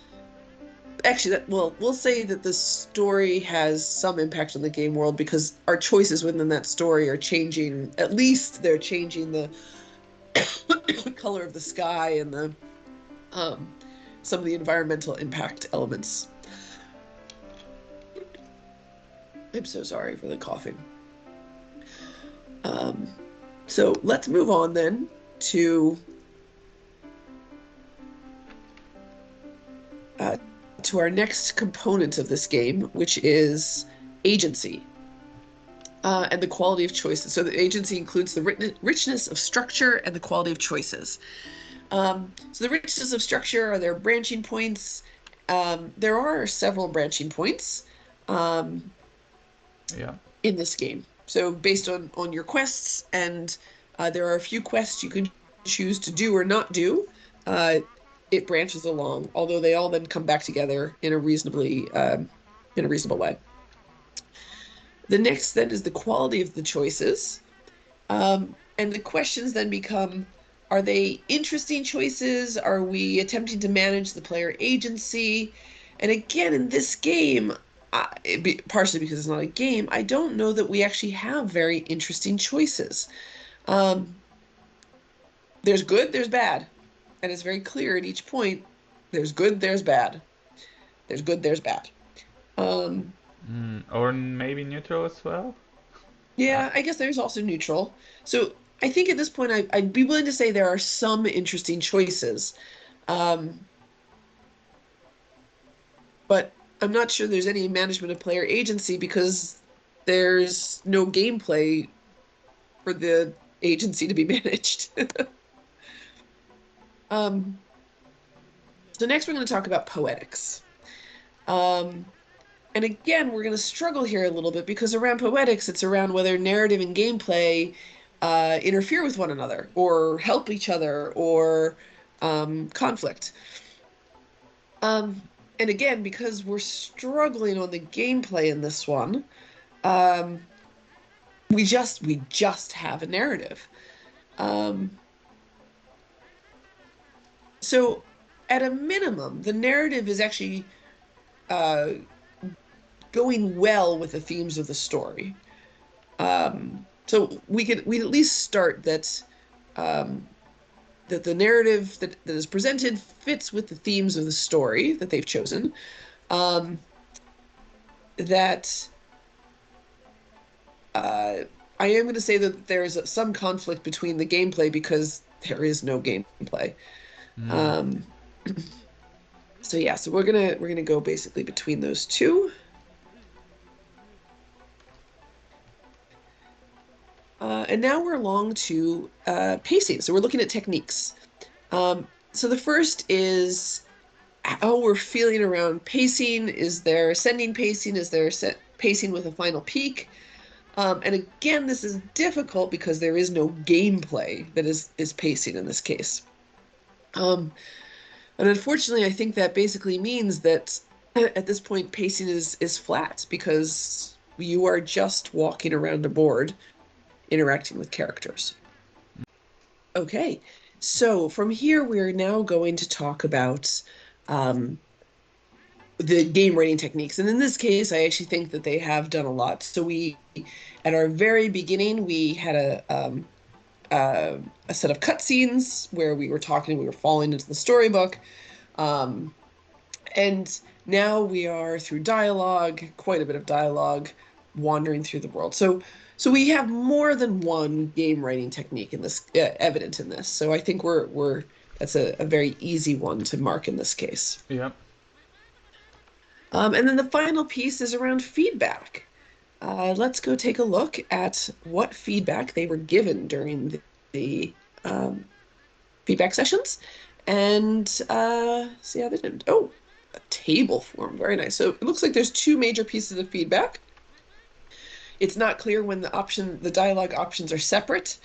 Actually, well, we'll say that the story has some impact on the game world because our choices within that story are changing. At least they're changing the color of the sky and the um, some of the environmental impact elements. I'm so sorry for the coughing. Um, so let's move on then to to our next component of this game, which is agency. And the quality of choices. So the agency includes the richness of structure and the quality of choices. So the richness of structure are their branching points. There are several branching points Yeah. in this game. So based on your quests, and there are a few quests you can choose to do or not do. It branches along, although they all then come back together in a reasonable way. The next then is the quality of the choices. And the questions then become, are they interesting choices? Are we attempting to manage the player agency? And again, in this game, partially because it's not a game, I don't know that we actually have very interesting choices. Um, there's good, there's bad. And it's very clear at each point, there's good, there's bad. There's good, there's bad. Um, Or maybe neutral as well? Uh, yeah, I guess there's also neutral. So I think at this point, I'd be willing to say there are some interesting choices. Um, but I'm not sure there's any management of player agency because there's no gameplay for the agency to be managed. Um, so next we're going to talk about poetics. Um, and again, we're going to struggle here a little bit because around poetics, it's around whether narrative and gameplay interfere with one another or help each other or conflict. Um, and again, because we're struggling on the gameplay in this one, um, we just have a narrative. Um, so at a minimum, the narrative is actually uh, going well with the themes of the story. So we'd at least start um, that the narrative that is presented fits with the themes of the story that they've chosen. Um, that I am going to say that there's some conflict between the gameplay because there is no gameplay. mm, Um, so yeah, so we're gonna go basically between those two. And now we're along to pacing. So we're looking at techniques. So the first is how we're feeling around pacing. Is there ascending pacing? Is there pacing with a final peak? And again, this is difficult because there is no gameplay that is pacing in this case. Um, and unfortunately, I think that basically means that at this point, pacing is flat because you are just walking around a board interacting with characters. Okay, so from here, we're now going to talk about um, the game writing techniques. And in this case, I actually think that they have done a lot. So at our very beginning, we had a set of cutscenes where we were talking, we were falling into the storybook. Um, and now we are through dialogue, quite a bit of dialogue, wandering through the world. So we have more than one game writing technique in this, evident in this. So I think we're that's a very easy one to mark in this case. yep. And then the final piece is around feedback. Let's go take a look at what feedback they were given during the feedback sessions and see how they did. Oh, a table form. Very nice. So it looks like there's two major pieces of feedback. It's not clear when the dialogue options are separate.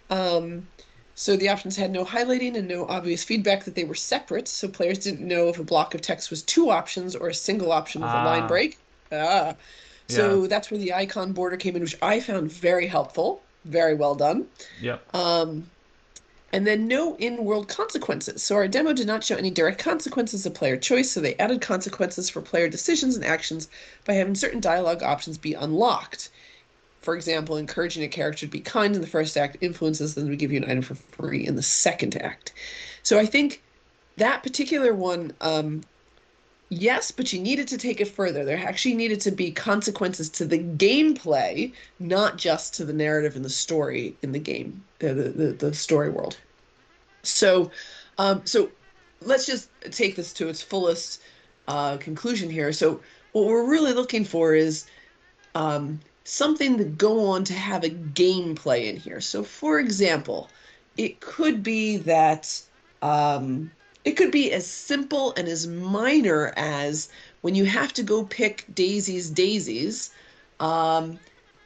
Um, so the options had no highlighting and no obvious feedback that they were separate. So players didn't know if a block of text was two options or a single option with a line Ah, break. Ah, yeah. so that's where the icon border came in, which I found very helpful. Very well done. Yep. Um, and then no in-world consequences. So our demo did not show any direct consequences of player choice, so they added consequences for player decisions and actions by having certain dialogue options be unlocked. For example, encouraging a character to be kind in the first act influences them to give you an item for free in the second act. So I think that particular one, yes, but you needed to take it further. There actually needed to be consequences to the gameplay, not just to the narrative and the story in the game, the story world. So, so let's just take this to its fullest. conclusion here. So what we're really looking for is something to go on to have a gameplay in here. So, for example, it could be that it could be as simple and as minor as when you have to go pick daisies, um,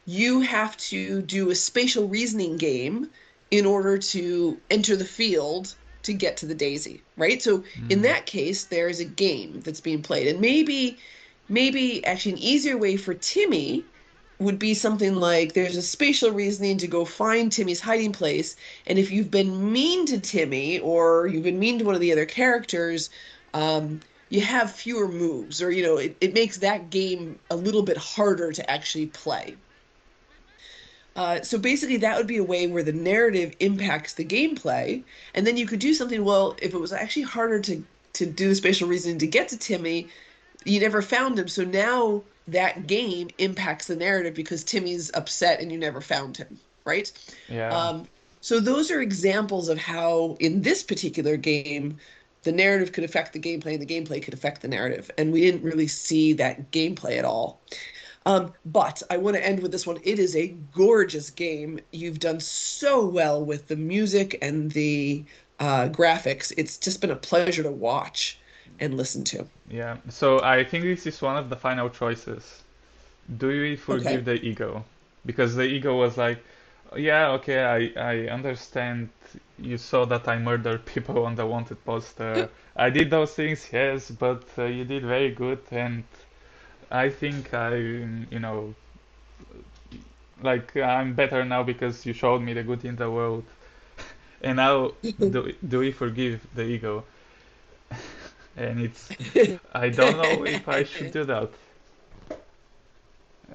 you have to do a spatial reasoning game in order to enter the field to get to the daisy, right? So in Mm. that case, there's a game that's being played. And maybe actually an easier way for Timmy would be something like there's a spatial reasoning to go find Timmy's hiding place. And if you've been mean to Timmy or you've been mean to one of the other characters, you have fewer moves, or it makes that game a little bit harder to actually play. So basically, that would be a way where the narrative impacts the gameplay, and then you could do something. Well, if it was actually harder to do the spatial reasoning to get to Timmy, you never found him. So now that game impacts the narrative because Timmy's upset and you never found him, right? Yeah. Um, so those are examples of how, in this particular game, the narrative could affect the gameplay and the gameplay could affect the narrative. And we didn't really see that gameplay at all. But I want to end with this one. It is a gorgeous game. You've done so well with the music and the graphics. It's just been a pleasure to watch and listen to. Yeah. So I think this is one of the final choices. Do we forgive Okay. the ego? Because the ego was like, yeah, okay, I understand. You saw that I murdered people on the wanted poster. I did those things, yes, but you did very good, and I think like I'm better now because you showed me the good in the world. And now, do we forgive the ego? And I don't know if I should do that.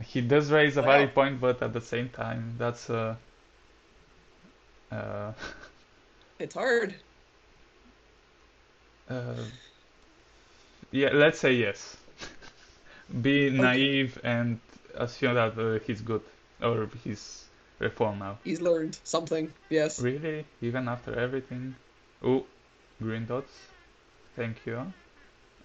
He does raise a valid Well, point, but at the same time, that's uh, it's hard. uh, yeah. Let's say yes. Be Okay. naive and assume that he's good or he's reformed now. He's learned something. Yes. Really, even after everything. Oh, green dots. Thank you.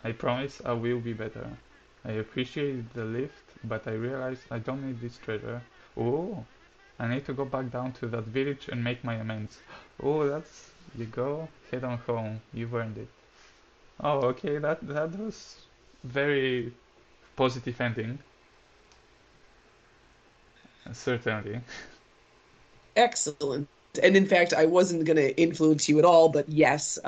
I promise I will be better. I appreciate the lift, but I realize I don't need this treasure. Oh, I need to go back down to that village and make my amends. Oh, that's you go. Head on home. You've earned it. Oh, okay. That was very positive ending. Certainly. Excellent. And in fact, I wasn't going to influence you at all, but yes,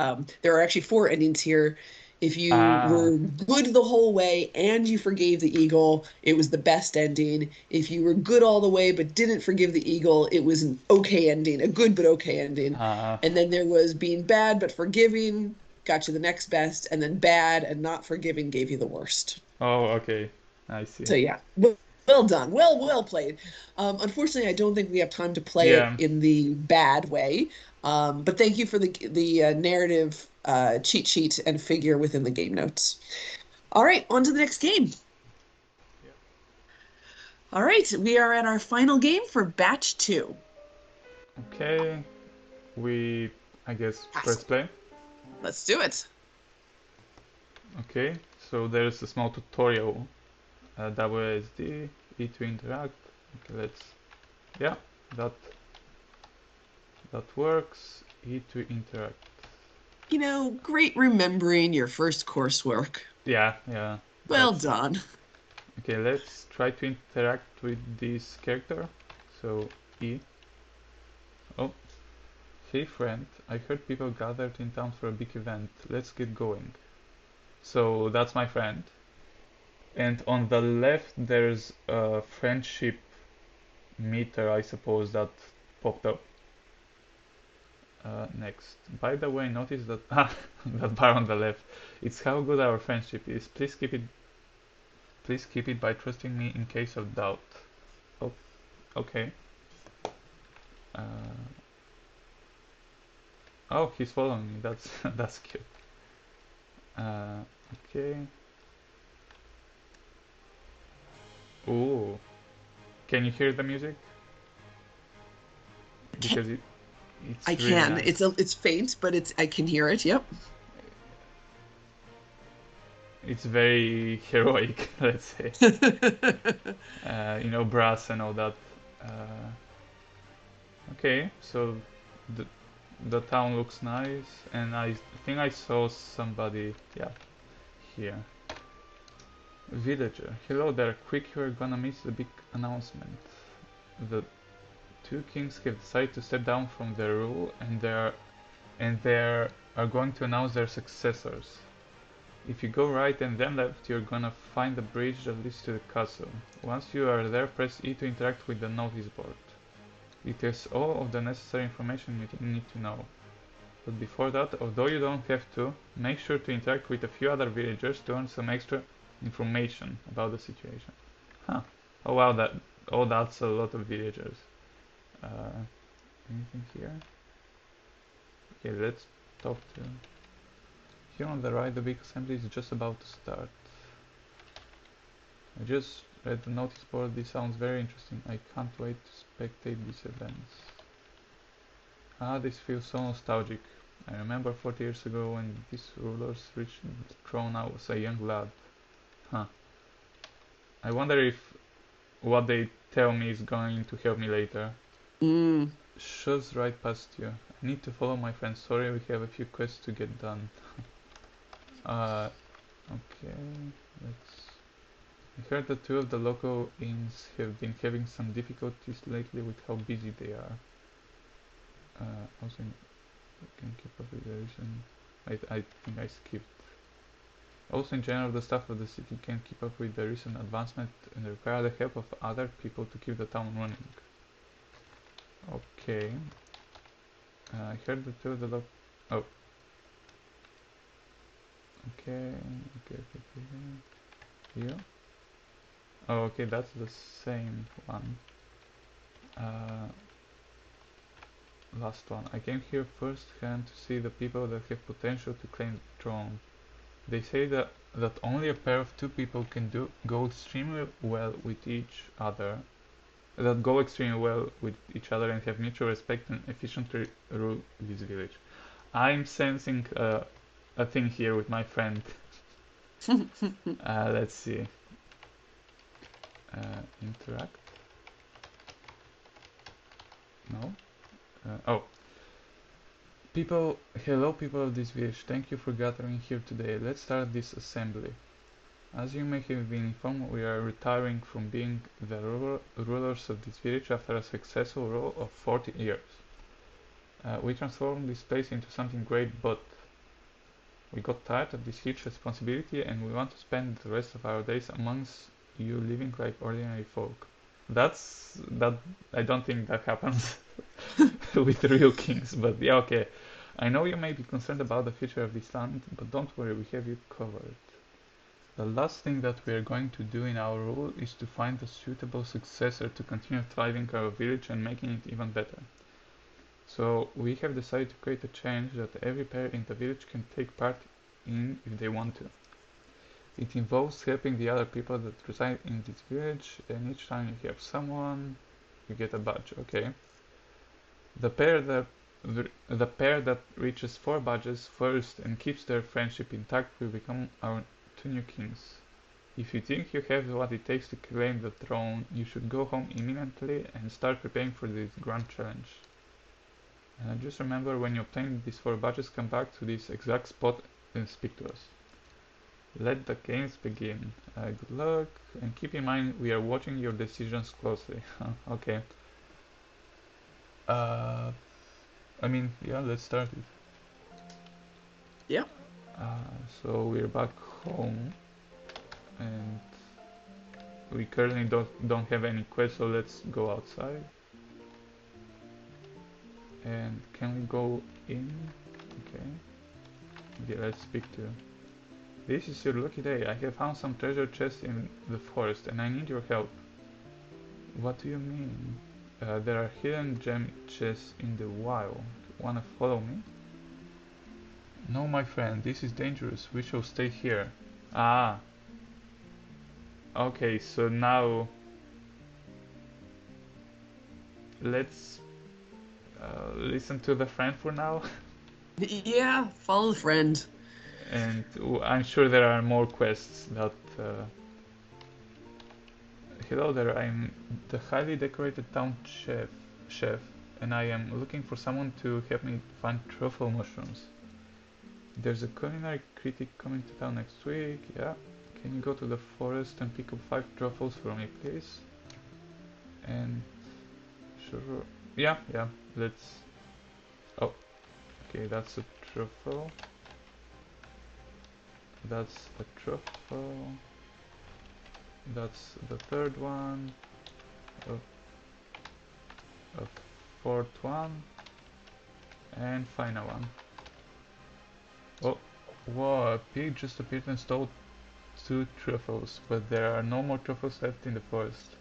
there are actually four endings here. If you Ah, were good the whole way and you forgave the eagle, it was the best ending. If you were good all the way but didn't forgive the eagle, it was an okay ending, a good but okay ending. ah. And then there was being bad but forgiving, got you the next best, and then bad and not forgiving gave you the worst. Oh, okay. I see. So yeah, well done, well played. Unfortunately, I don't think we have time to play it Yeah. in the bad way. But thank you for the narrative cheat sheet and figure within the game notes. All right, on to the next game. All right, we are at our final game for batch two. Okay. We, I guess, press Awesome. play. Let's do it. Okay. So there's a small tutorial. WSD, E to interact. Okay, yeah, that that works. E to interact. Great remembering your first coursework. Yeah, yeah, Well that's done. okay. Let's try to interact with this character. So E. Oh, hey friend, I heard people gathered in town for a big event. Let's get going. So that's my friend. And on the left there's a friendship meter, I suppose, that popped up. Next. By the way, notice that that bar on the left. It's how good our friendship is. Please keep it. Please keep it by trusting me in case of doubt. Oh, okay. Uh, oh, he's following me. That's that's cute. Okay. Ooh, can you hear the music? Because I it's really can. nice. It's faint, but I can hear it. Yep. it's very heroic, let's say. You know, brass and all that. Uh, okay, so the the town looks nice, and I think I saw somebody, yeah, here. Villager, hello there. Quick, you're gonna miss the big announcement. The two kings have decided to step down from their rule, and they are going to announce their successors. If you go right and then left, you're gonna find a bridge that leads to the castle. Once you are there, press E to interact with the notice board. It has all of the necessary information you need to know. But before that, although you don't have to, make sure to interact with a few other villagers to earn some extra information about the situation. Huh. Oh wow, that's a lot of villagers. Uh, Anything here? Okay, let's talk to... Here on the right, the big assembly is just about to start. I just read the notice board. This sounds very interesting. I can't wait to spectate these events. Ah, this feels so nostalgic. I remember 40 years ago when these rulers reached the throne. I was a young lad. Huh. I wonder if what they tell me is going to help me later. Mm. Shows right past you. I need to follow my friend. Sorry, we have a few quests to get done. uh, okay, let's... I heard that two of the local inns have been having some difficulties lately with how busy they are. Also, can keep up with the recent... I think I skipped. Also, in general, the staff of the city can keep up with the recent advancement and require the help of other people to keep the town running. Okay. I heard that two of the oh. Okay. Here? Oh, okay, that's the same one. Uh, Last one. I came here firsthand to see the people that have potential to claim the throne. They say that only a pair of two people can go extremely well with each other. That go extremely well with each other and have mutual respect and efficiently rule this village. I'm sensing a thing here with my friend. Let's see. Interact. No. Oh. People, hello people of this village, thank you for gathering here today. Let's start this assembly. As you may have been informed, we are retiring from being the rulers of this village after a successful rule of 40 years. We transformed this place into something great, but we got tired of this huge responsibility and we want to spend the rest of our days amongst you living like ordinary folk. That I don't think that happens with real kings, but yeah, okay. I know you may be concerned about the future of this land, but don't worry, we have you covered. The last thing that we are going to do in our rule is to find a suitable successor to continue thriving our village and making it even better. So we have decided to create a challenge that every pair in the village can take part in if they want to. It involves helping the other people that reside in this village, and each time you help someone, you get a badge. Okay. The pair that reaches 4 badges first and keeps their friendship intact will become our 2 new kings. If you think you have what it takes to claim the throne, you should go home imminently and start preparing for this grand challenge. Just remember, when you obtain these 4 badges, come back to this exact spot and speak to us. Let the games begin. Good luck, and keep in mind we are watching your decisions closely. Okay. I mean, yeah, let's start it. Yeah. So we're back home, and we currently don't have any quests, so let's go outside. And can we go in? Okay. Yeah, let's speak to... This is your lucky day. I have found some treasure chests in the forest, and I need your help. What do you mean? There are hidden gem chests in the wild. Wanna follow me? No, my friend, this is dangerous. We shall stay here. Ah. Okay, so now... Let's listen to the friend for now. Yeah, follow the friend. And I'm sure there are more quests that. Hello there, I'm the highly decorated town chef, and I am looking for someone to help me find truffle mushrooms. There's a culinary critic coming to town next week. Yeah. Can you go to the forest and pick up 5 truffles for me, please? And sure. Yeah, yeah. Let's. Oh, okay. That's a truffle. That's a truffle. That's the third one. A, a fourth one. And final one. Oh, whoa! A pig just appeared and stole 2 truffles, but there are no more truffles left in the forest.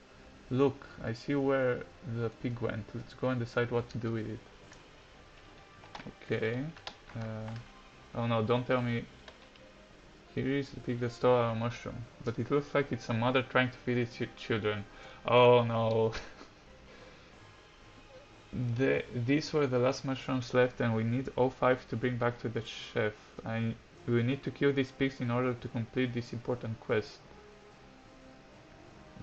Look, I see where the pig went. Let's go and decide what to do with it. Okay. Uh, oh no, don't tell me. Here is the pig that stole our mushroom. But it looks like it's a mother trying to feed its children. Oh no. These were the last mushrooms left and we need all 5 to bring back to the chef. We need to kill these pigs in order to complete this important quest.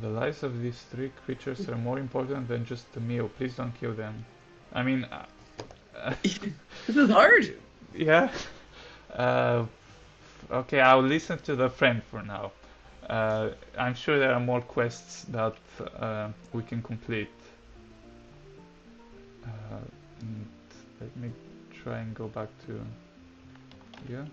The lives of these 3 creatures are more important than just the meal. Please don't kill them. I mean, This is hard. yeah. Uh, okay, I'll listen to the friend for now. I'm sure there are more quests that we can complete. And let me try and go back to yeah.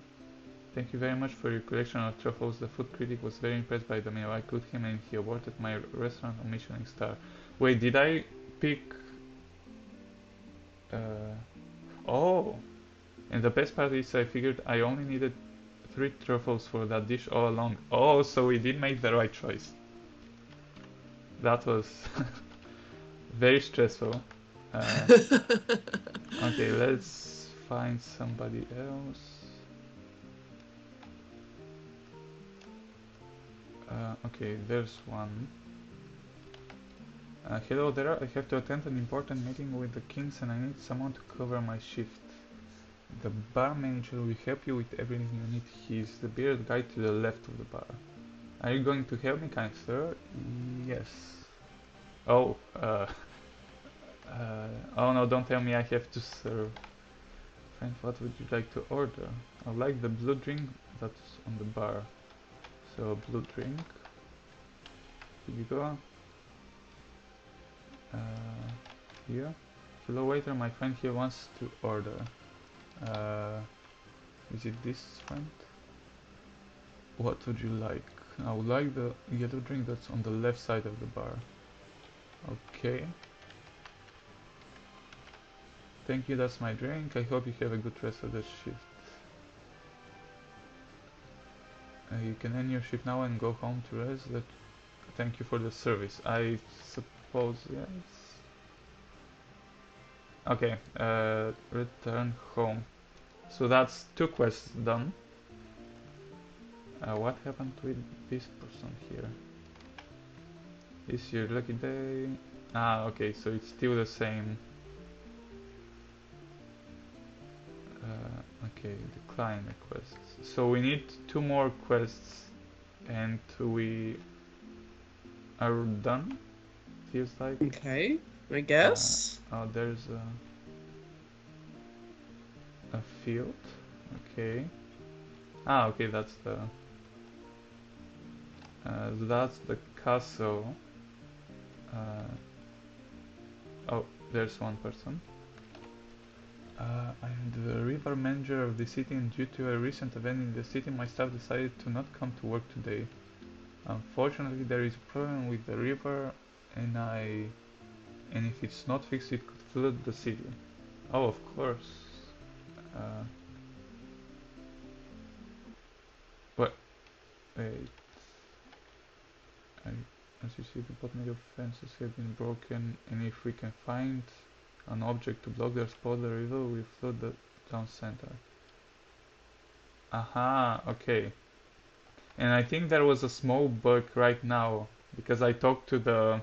Thank you very much for your collection of truffles. The food critic was very impressed by the meal. I cooked him and he awarded my restaurant a Michelin star. Wait, did I pick? Oh, and the best part is I figured I only needed 3 truffles for that dish all along. Oh, so we did make the right choice. That was very stressful. Okay, let's find somebody else. Okay, there's one. Hello there, I have to attend an important meeting with the kings and I need someone to cover my shift. The bar manager will help you with everything you need. He's the bearded guy to the left of the bar. Are you going to help me, kind sir? Yes. Oh, oh no, don't tell me I have to serve. Friend, what would you like to order? I like the blue drink that's on the bar. So, blue drink. Here you go. Here. Hello waiter, my friend here wants to order. Is it this friend? What would you like? I would like the yellow drink that's on the left side of the bar. Okay. Thank you, that's my drink. I hope you have a good rest of the shift. You can end your shift now and go home to rest. Thank you for the service. I suppose, yes. Okay, return home. So that's 2 quests done. What happened with this person here? Is your lucky day? Ah, okay, so it's still the same. Okay, decline requests. So we need 2 more quests and we are done, feels like. Okay, I guess. Oh, there's a field. Okay. Ah, okay, that's the castle. Oh, there's one person. I'm the river manager of the city, and due to a recent event in the city, my staff decided to not come to work today. Unfortunately, there is a problem with the river, and if it's not fixed, it could flood the city. Oh, of course. What? Wait. As you see, the bottom of fences have been broken, and if we can find an object to block their spot, the river will flood the town center. Aha, okay. And I think there was a small bug right now, because I talked to the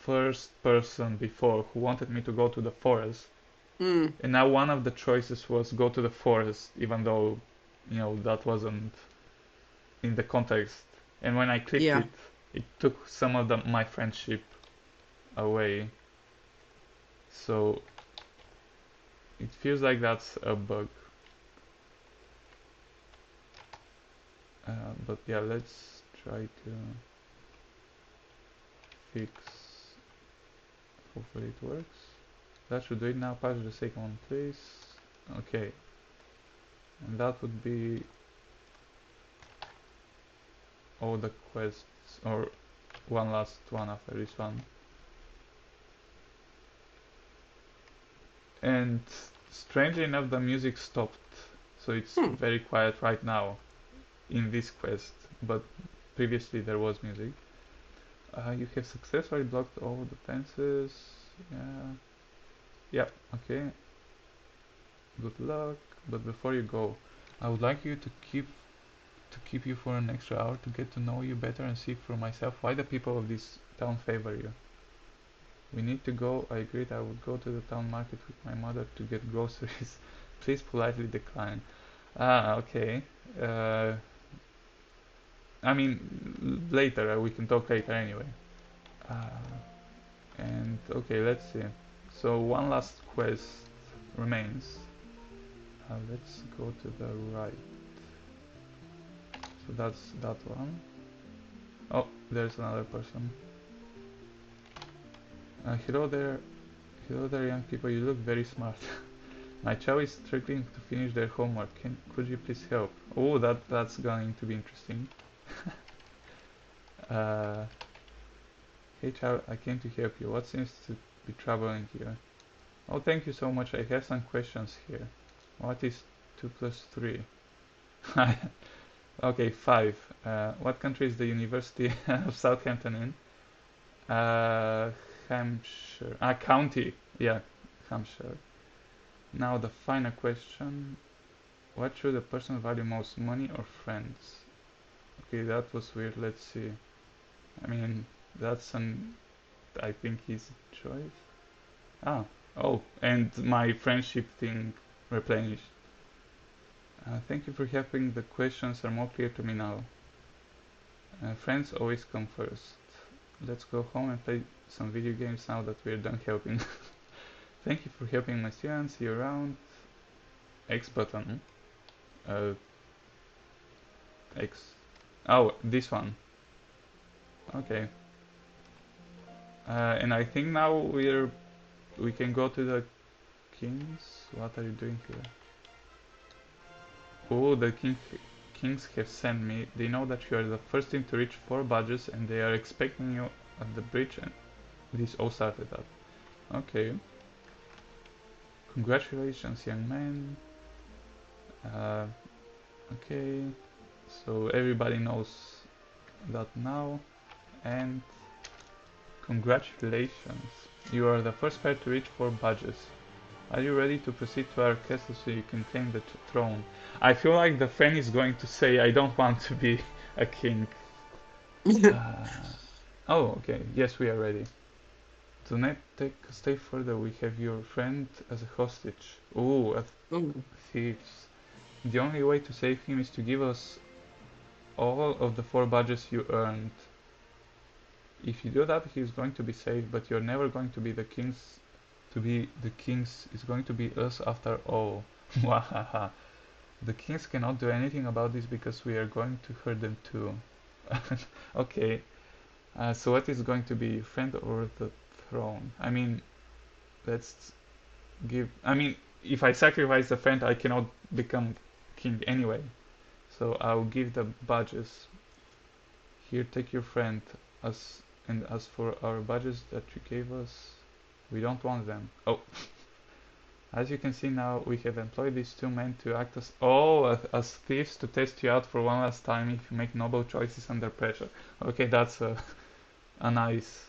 first person before who wanted me to go to the forest. Hmm. And now one of the choices was go to the forest, even though you know, that wasn't in the context. And when I clicked Yeah. it, it took some of my friendship away. So it feels like that's a bug. But yeah, let's try to fix. Hopefully it works. That should do it now. Patch the second one, please. Okay, and that would be all the quests, or one last one after this one. And strangely enough, the music stopped, so it's Hmm. very quiet right now in this quest, but previously there was music. You have successfully blocked all the fences. Yeah. Yep. Okay. Good luck. But before you go, I would like you to keep you for an extra hour to get to know you better and see for myself why the people of this town favor you. We need to go. I agreed I would go to the town market with my mother to get groceries. Please politely decline. Ah, okay. Uh, I mean, later. We can talk later anyway. Uh, and okay, let's see. So one last quest remains. Let's go to the right. So that's that one. Oh, there's another person. Hello there. Hello there, young people. You look very smart. My child is struggling to finish their homework. Could you please help? Oh, that's going to be interesting. Uh, hey child, I came to help you. What seems to be troubling you? Oh, thank you so much. I have some questions here. What is 2 plus 3? Okay, 5. What country is the University of Southampton in? Hampshire. Ah, county. Yeah, Hampshire. Now the final question. What should a person value most, money or friends? Okay, that was weird. Let's see. I mean, that's an, I think, easy choice. Ah, oh, and my friendship thing replenished. Thank you for helping. The questions are more clear to me now. Friends always come first. Let's go home and play some video games now that we're done helping. Thank you for helping my students. See you around. X button. Uh, X. Oh, this one. Okay. And I think now we can go to the kings. What are you doing here? Oh, the kings have sent me. They know that you are the first team to reach 4 badges and they are expecting you at the bridge, and this all started up. Okay. Congratulations, young man. Uh, okay. So everybody knows that now, and congratulations. You are the first pair to reach 4 badges. Are you ready to proceed to our castle so you can claim the throne? I feel like the friend is going to say, I don't want to be a king. Uh, oh, okay. Yes, we are ready. Do not take a step further. We have your friend as a hostage. Oh, Oh. thieves. The only way to save him is to give us all of the 4 badges you earned. If you do that, he is going to be safe, but you're never going to be the kings. To be the kings is going to be us after all. Wahaha. The kings cannot do anything about this because we are going to hurt them too. Okay, so what is going to be, friend or the throne? I mean, let's give. I mean, if I sacrifice the friend, I cannot become king anyway. So I'll give the badges. Here, take your friend. As for our badges that you gave us, we don't want them. Oh, as you can see now, we have employed these 2 men to act as thieves to test you out for one last time if you make noble choices under pressure. Okay, that's a nice.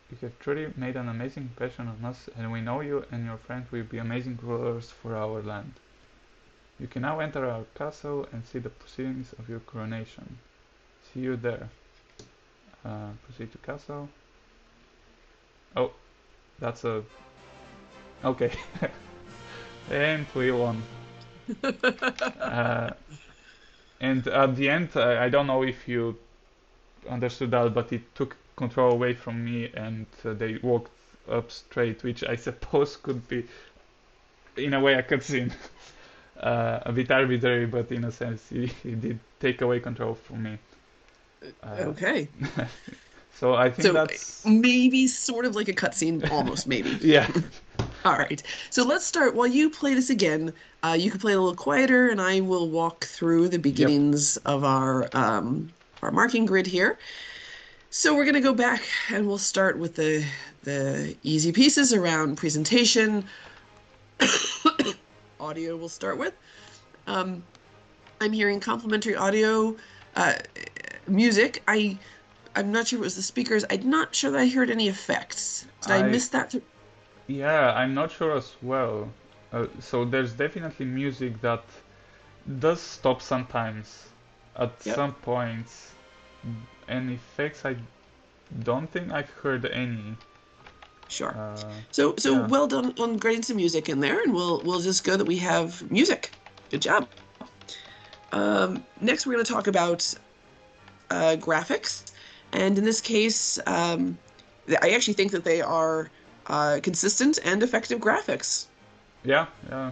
You have truly made an amazing impression on us, and we know you and your friend will be amazing rulers for our land. You can now enter our castle and see the proceedings of your coronation. See you there. Proceed to castle. Oh, that's a. Okay. And we won. Uh, And at the end, I don't know if you understood that, but it took control away from me, and they walked up straight, which I suppose could be, in a way, a cutscene. A bit arbitrary, but in a sense, it did take away control from me. Uh, Okay. so I think So that's maybe sort of like a cutscene, almost maybe. yeah. All right. So let's start. While you play this again, you can play a little quieter, and I will walk through the Yep. beginnings of our marking grid here. So we're going to go back, and we'll start with the easy pieces around presentation. Audio we'll start with. Um, I'm hearing complementary audio, uh, music. I'm not sure if it was the speakers. I'm not sure that I heard any effects. Did I I miss that? Yeah, I'm not sure as well. So there's definitely music that does stop sometimes at Yep. some points, and effects I don't think I've heard any. Sure. Uh, So yeah, well done on getting some music in there, and we'll just go that we have music. Good job. Next, we're going to talk about graphics, and in this case, I actually think that they are consistent and effective graphics. yeah, yeah.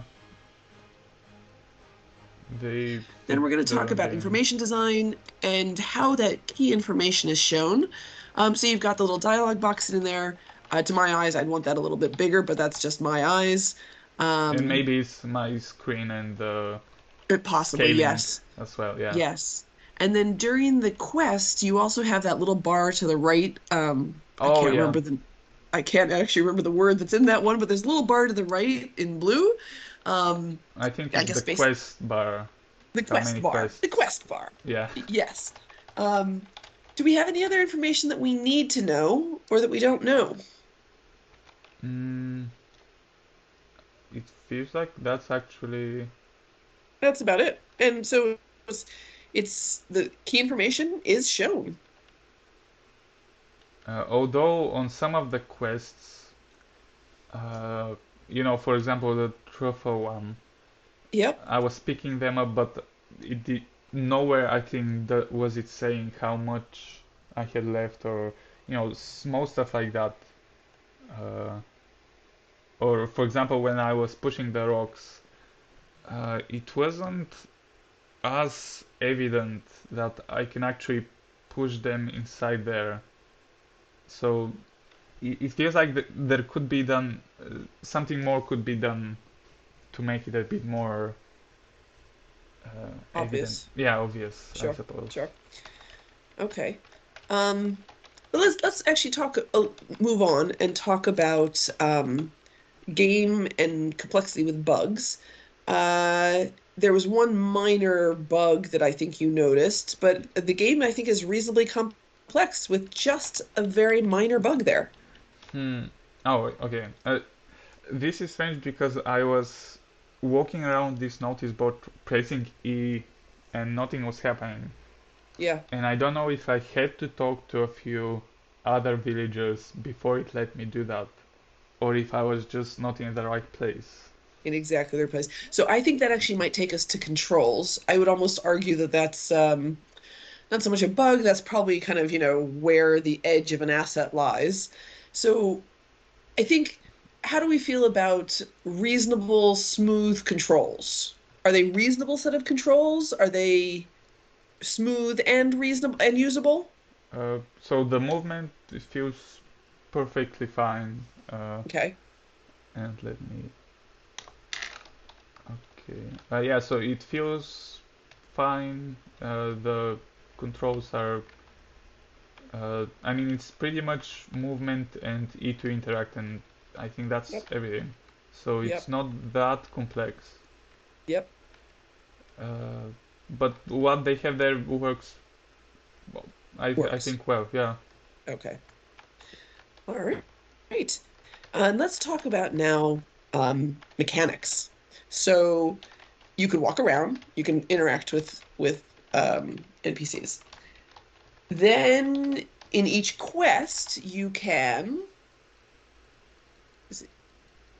They Then fit we're going to talk the about game. information design and how that key information is shown. So you've got the little dialog box in there. To my eyes, I'd want that a little bit bigger, but that's just my eyes. And Um, maybe it's my screen and the Possibly, scaling yes. as well. Yeah. Yes. And then during the quest, you also have that little bar to the right. Oh yeah. I can't actually remember the word that's in that one, but there's a little bar to the right in blue. Um, I think I it's guess the basically quest bar. the How quest many bar. The quests? quest bar. Yeah. Yes. Um, do we have any other information that we need to know or that we don't know? Mm, it feels like that's actually That's about it. And so it's the key information is shown. although on some of the quests, uh, for example, the truffle one, Yep. I was picking them up, but it did nowhere. I think that was it saying how much I had left, or small stuff like that. Uh, or for example, when I was pushing the rocks, it wasn't as evident that I can actually push them inside there. So it feels like there could be done something more could be done to make it a bit more evident. Obvious. Yeah, obvious, I Sure. suppose. Sure. Okay. Um, but let's actually move on and talk about game and complexity with bugs. Uh, there was one minor bug that I think you noticed, but the game I think is reasonably complex with just a very minor bug there. Hmm. Oh, okay. This is strange because I was walking around this notice board pressing E and nothing was happening. Yeah, And I don't know if I had to talk to a few other villagers before it let me do that, or if I was just not in the right place. in exactly their place. So I think that actually might take us to controls. I would almost argue that that's not so much a bug, that's probably kind of, where the edge of an asset lies. So I think, how do we feel about reasonable, smooth controls? Are they reasonable set of controls? Are they smooth and reasonable and usable? So the movement feels perfectly fine. Okay. And let me. Okay. Yeah, so it feels fine. The controls are. I mean, it's pretty much movement and E to interact, and I think that's Yep. everything. So it's Yep. not that complex. Yep. Uh, but what they have there works. Well, I Works. think well. Yeah. Okay. All right. Great. And let's talk about now mechanics. So you can walk around, you can interact with NPCs. Then in each quest, you can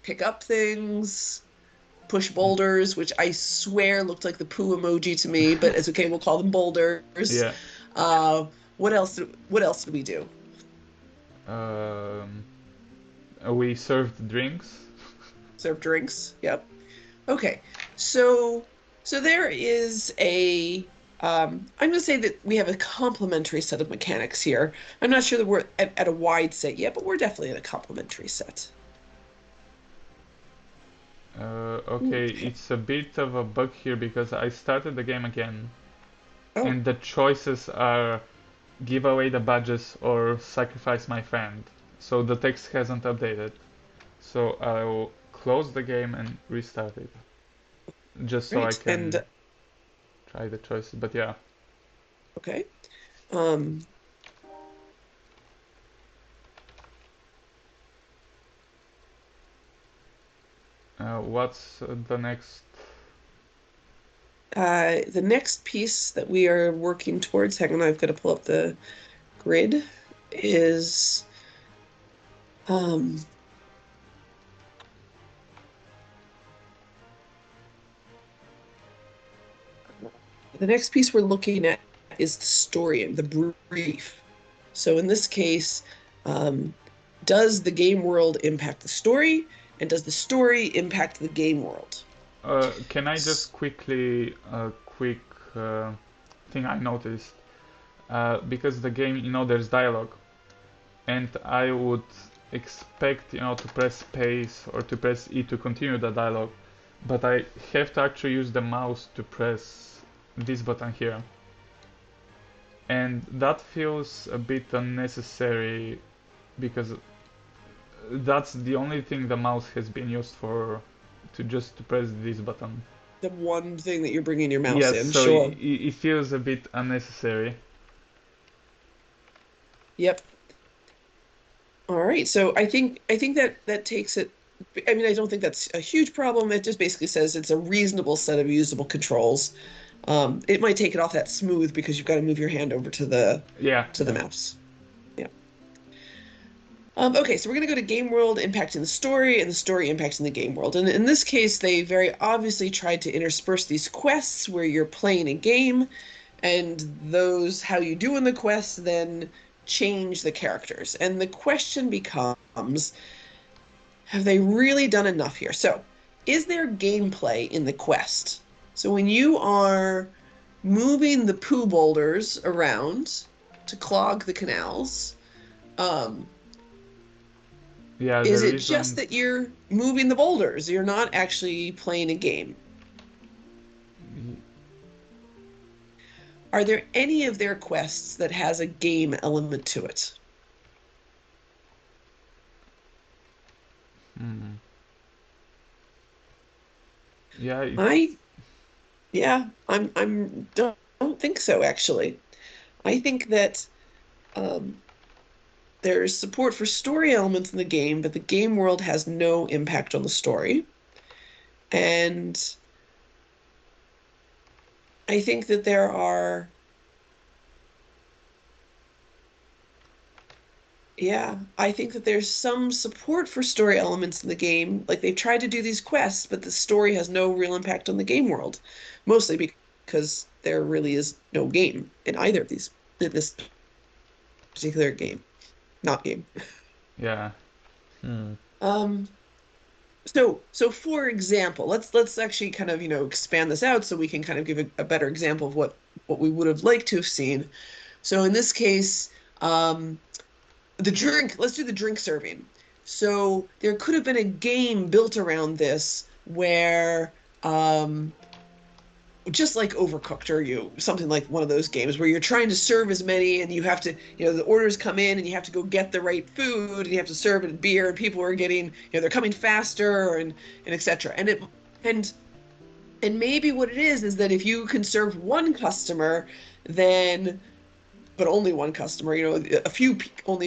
pick up things, push boulders, which I swear looked like the poo emoji to me, but it's okay, we'll call them boulders. Yeah. Uh, what else did we do? Um, we served drinks. Serve drinks. Yep. Okay. So there is I'm going to say that we have a complementary set of mechanics here. I'm not sure that we're at a wide set yet, but we're definitely at a complementary set. Okay, Okay. it's a bit of a bug here because I started the game again, Oh, and the choices are give away the badges or sacrifice my friend. So the text hasn't updated. So I'll close the game and restart it, just so I great. can try the choices. But yeah, Okay. Um, what's the next? the next piece that we are working towards, hang on, I've got to pull up the grid, is um, the next piece we're looking at is the story and the brief. So in this case, um, does the game world impact the story, and does the story impact the game world? Can I just quickly a quick thing I noticed? Because the game, there's dialogue, and I would expect, to press space or to press E to continue the dialogue, but I have to actually use the mouse to press this button here. And that feels a bit unnecessary because that's the only thing the mouse has been used for, to just to press this button. The one thing that you're bringing your mouse Yes, in, so sure. it feels a bit unnecessary. Yep. All right. So I think that that takes it. I mean, I don't think that's a huge problem. It just basically says it's a reasonable set of usable controls. It might take it off that smooth because you've got to move your hand over to Yeah, the yeah. mouse. Yeah. Okay, so we're going to go to game world impacting the story and the story impacting the game world. And in this case, they very obviously tried to intersperse these quests where you're playing a game, and those how you do in the quests then change the characters. And the question becomes, have they really done enough here? So, is there gameplay in the quest? So when you are moving the poo boulders around to clog the canals, um, Yeah, is there it just isn't. that you're moving the boulders? You're not actually playing a game. Are there any of their quests that has a game element to it? Hmm. Yeah, I yeah, I'm don't think so actually. I think that um, there's support for story elements in the game, but the game world has no impact on the story. And I think that there are, yeah, I think that there's some support for story elements in the game. Like they've tried to do these quests, but the story has no real impact on the game world, mostly because there really is no game in either of these, in this particular game, not game. yeah. Hmm. Um, so for example, let's actually kind of, expand this out so we can kind of give a better example of what we would have liked to have seen. So in this case, um, let's do the drink serving. So there could have been a game built around this where just like Overcooked or something like one of those games where you're trying to serve as many and you have to, the orders come in and you have to go get the right food and you have to serve it in beer and people are getting, they're coming faster and etc. And and maybe what it is that if you can serve one customer, then but only one customer, only a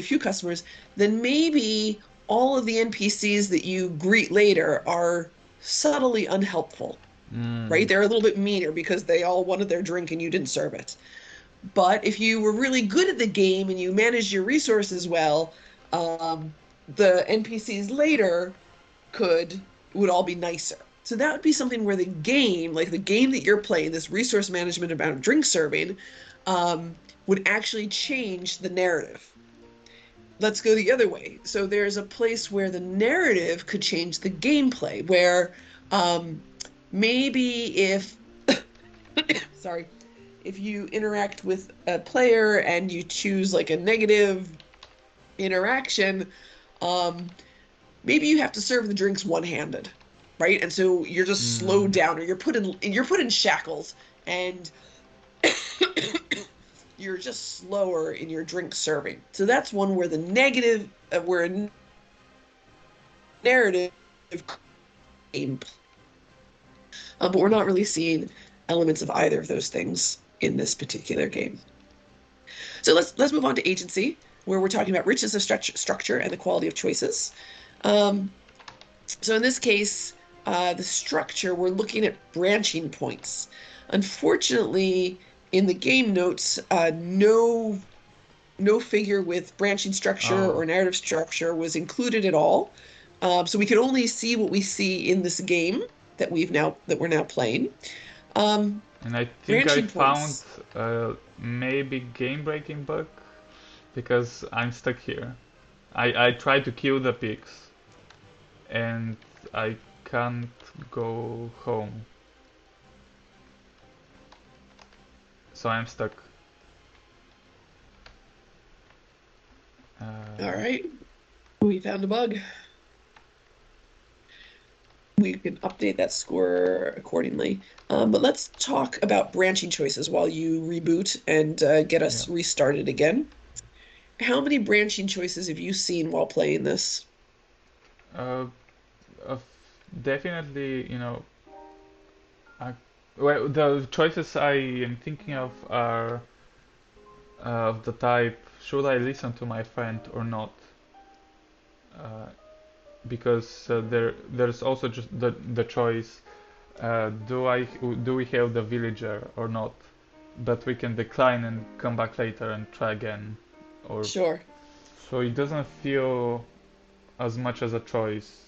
few customers, then maybe all of the NPCs that you greet later are subtly unhelpful, right? Mm. They're a little bit meaner because they all wanted their drink and you didn't serve it. But if you were really good at the game and you managed your resources well, the NPCs later would all be nicer. So that would be something where the game, like the game that you're playing, this resource management about drink serving, would actually change the narrative. Let's go the other way. So there's a place where the narrative could change the gameplay, where maybe if, sorry, if you interact with a player and you choose like a negative interaction, maybe you have to serve the drinks one-handed, right? And so you're just slowed down, or you're put in shackles, and you're just slower in your drink serving. So that's one where the negative, where a narrative game, but we're not really seeing elements of either of those things in this particular game. So let's move on to agency, where we're talking about richness of structure and the quality of choices. So in this case, the structure, we're looking at branching points. Unfortunately, in the game notes, no figure with branching structure or narrative structure was included at all. So we can only see what we see in this game that we're now playing. And I think I found points. maybe game-breaking bug, because I'm stuck here. I tried to kill the pigs and I can't go home. So I'm stuck. All right, we found a bug. We can update that score accordingly. But let's talk about branching choices while you reboot and get us restarted again. How many branching choices have you seen while playing this? Definitely, well, the choices I am thinking of are of the type, should I listen to my friend or not? Because there's also just the choice, do we have the villager or not? But we can decline and come back later and try again. Or Sure. So it doesn't feel as much as a choice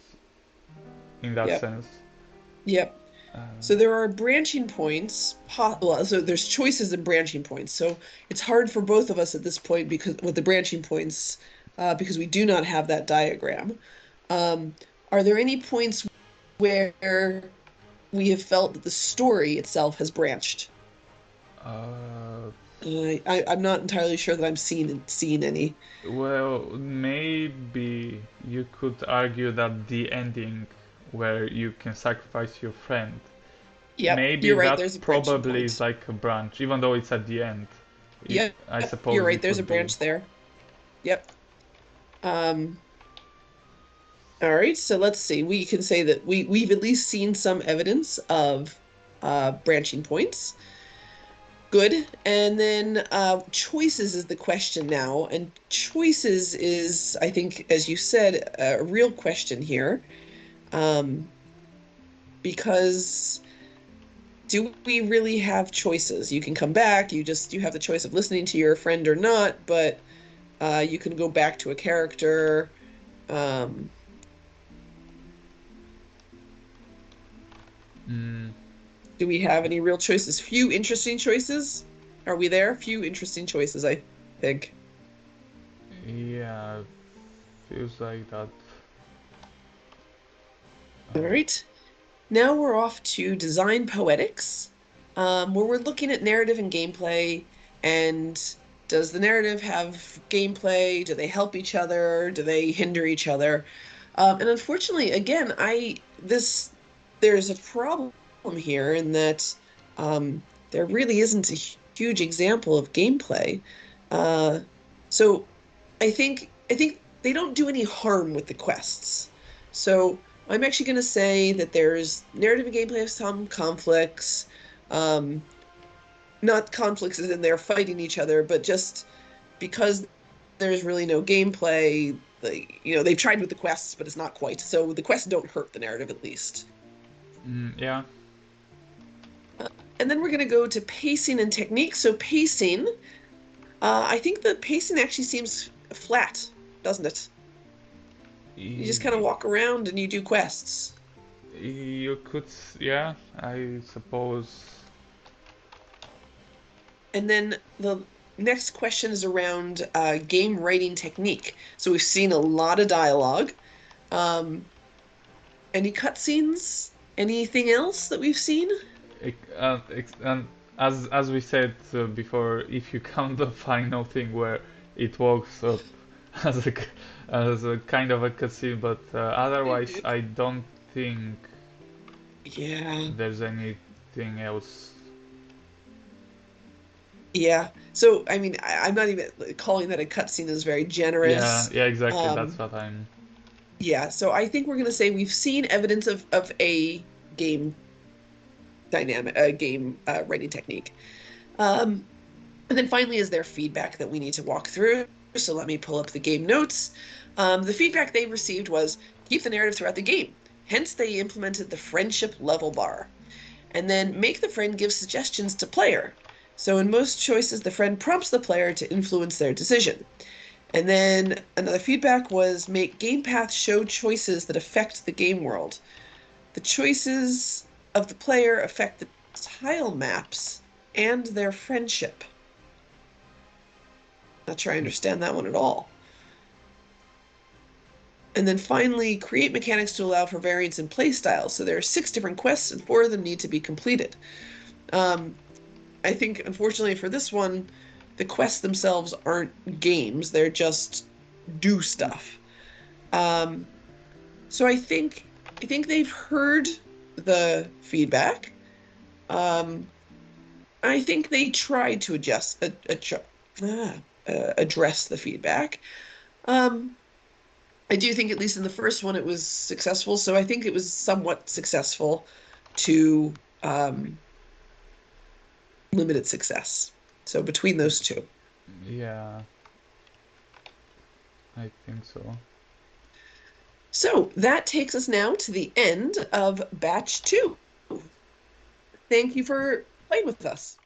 in that sense. Yep. So there are branching points. Well, so there's choices and branching points. So it's hard for both of us at this point because with the branching points, because we do not have that diagram. Are there any points where we have felt that the story itself has branched? I'm not entirely sure that I'm seeing any. Well, maybe you could argue that the ending where you can sacrifice your friend, Yep, maybe you're right. that There's a branching probably point. is like a branch, even though it's at the end. Yep, I you're suppose right. it There's a would be. branch there. Yep. Um, all right, so let's see. We can say that we've at least seen some evidence of branching points. Good. And then choices is the question now. And choices is, I think, as you said, a real question here. Because do we really have choices? You can come back, you have the choice of listening to your friend or not, but you can go back to a character. Do we have any real choices? Few interesting choices? Are we there? Few interesting choices, I think. Yeah, feels like that. All right. Now we're off to design poetics, where we're looking at narrative and gameplay. And does the narrative have gameplay? Do they help each other? Do they hinder each other? And unfortunately, again, there's a problem here in that there really isn't a huge example of gameplay. So I think they don't do any harm with the quests. So I'm actually going to say that there's narrative and gameplay have some conflicts. Not conflicts as in they're fighting each other, but just because there's really no gameplay, they've tried with the quests, but it's not quite. So the quests don't hurt the narrative at least. Yeah. And then we're going to go to pacing and technique. So pacing, I think the pacing actually seems flat, doesn't it? You just kind of walk around and you do quests. You could, yeah, I suppose. And then the next question is around game writing technique. So we've seen a lot of dialogue. Um, any cutscenes? Anything else that we've seen? And as we said before, if you count the final thing where it walks up as as a kind of a cutscene, but otherwise, I don't think Yeah. there's anything else. Yeah. So, I mean, I'm not even calling that a cutscene is very Yeah, generous. yeah, exactly. That's Um, what I'm. yeah. So I think we're going to say we've seen evidence of a game dynamic, a game writing technique. Um, and then finally is their feedback that we need to walk through. So let me pull up the game notes. The feedback they received was keep the narrative throughout the game. Hence, they implemented the friendship level bar. And then make the friend give suggestions to player. So in most choices, the friend prompts the player to influence their decision. And then another feedback was make game paths show choices that affect the game world. The choices of the player affect the tile maps and their friendship. Not sure I understand that one at all. And then finally, create mechanics to allow for variance in play styles. So there are 6 different quests, and 4 of them need to be completed. Um, I think, unfortunately, for this one, the quests themselves aren't games; they're just do stuff. Um, so I think they've heard the feedback. Um, I think they tried to address the feedback. Um, I do think, at least in the first one, it was successful. So I think it was somewhat successful to limited success. So between those two. Yeah, I think so. So that takes us now to the end of batch 2. Thank you for playing with us.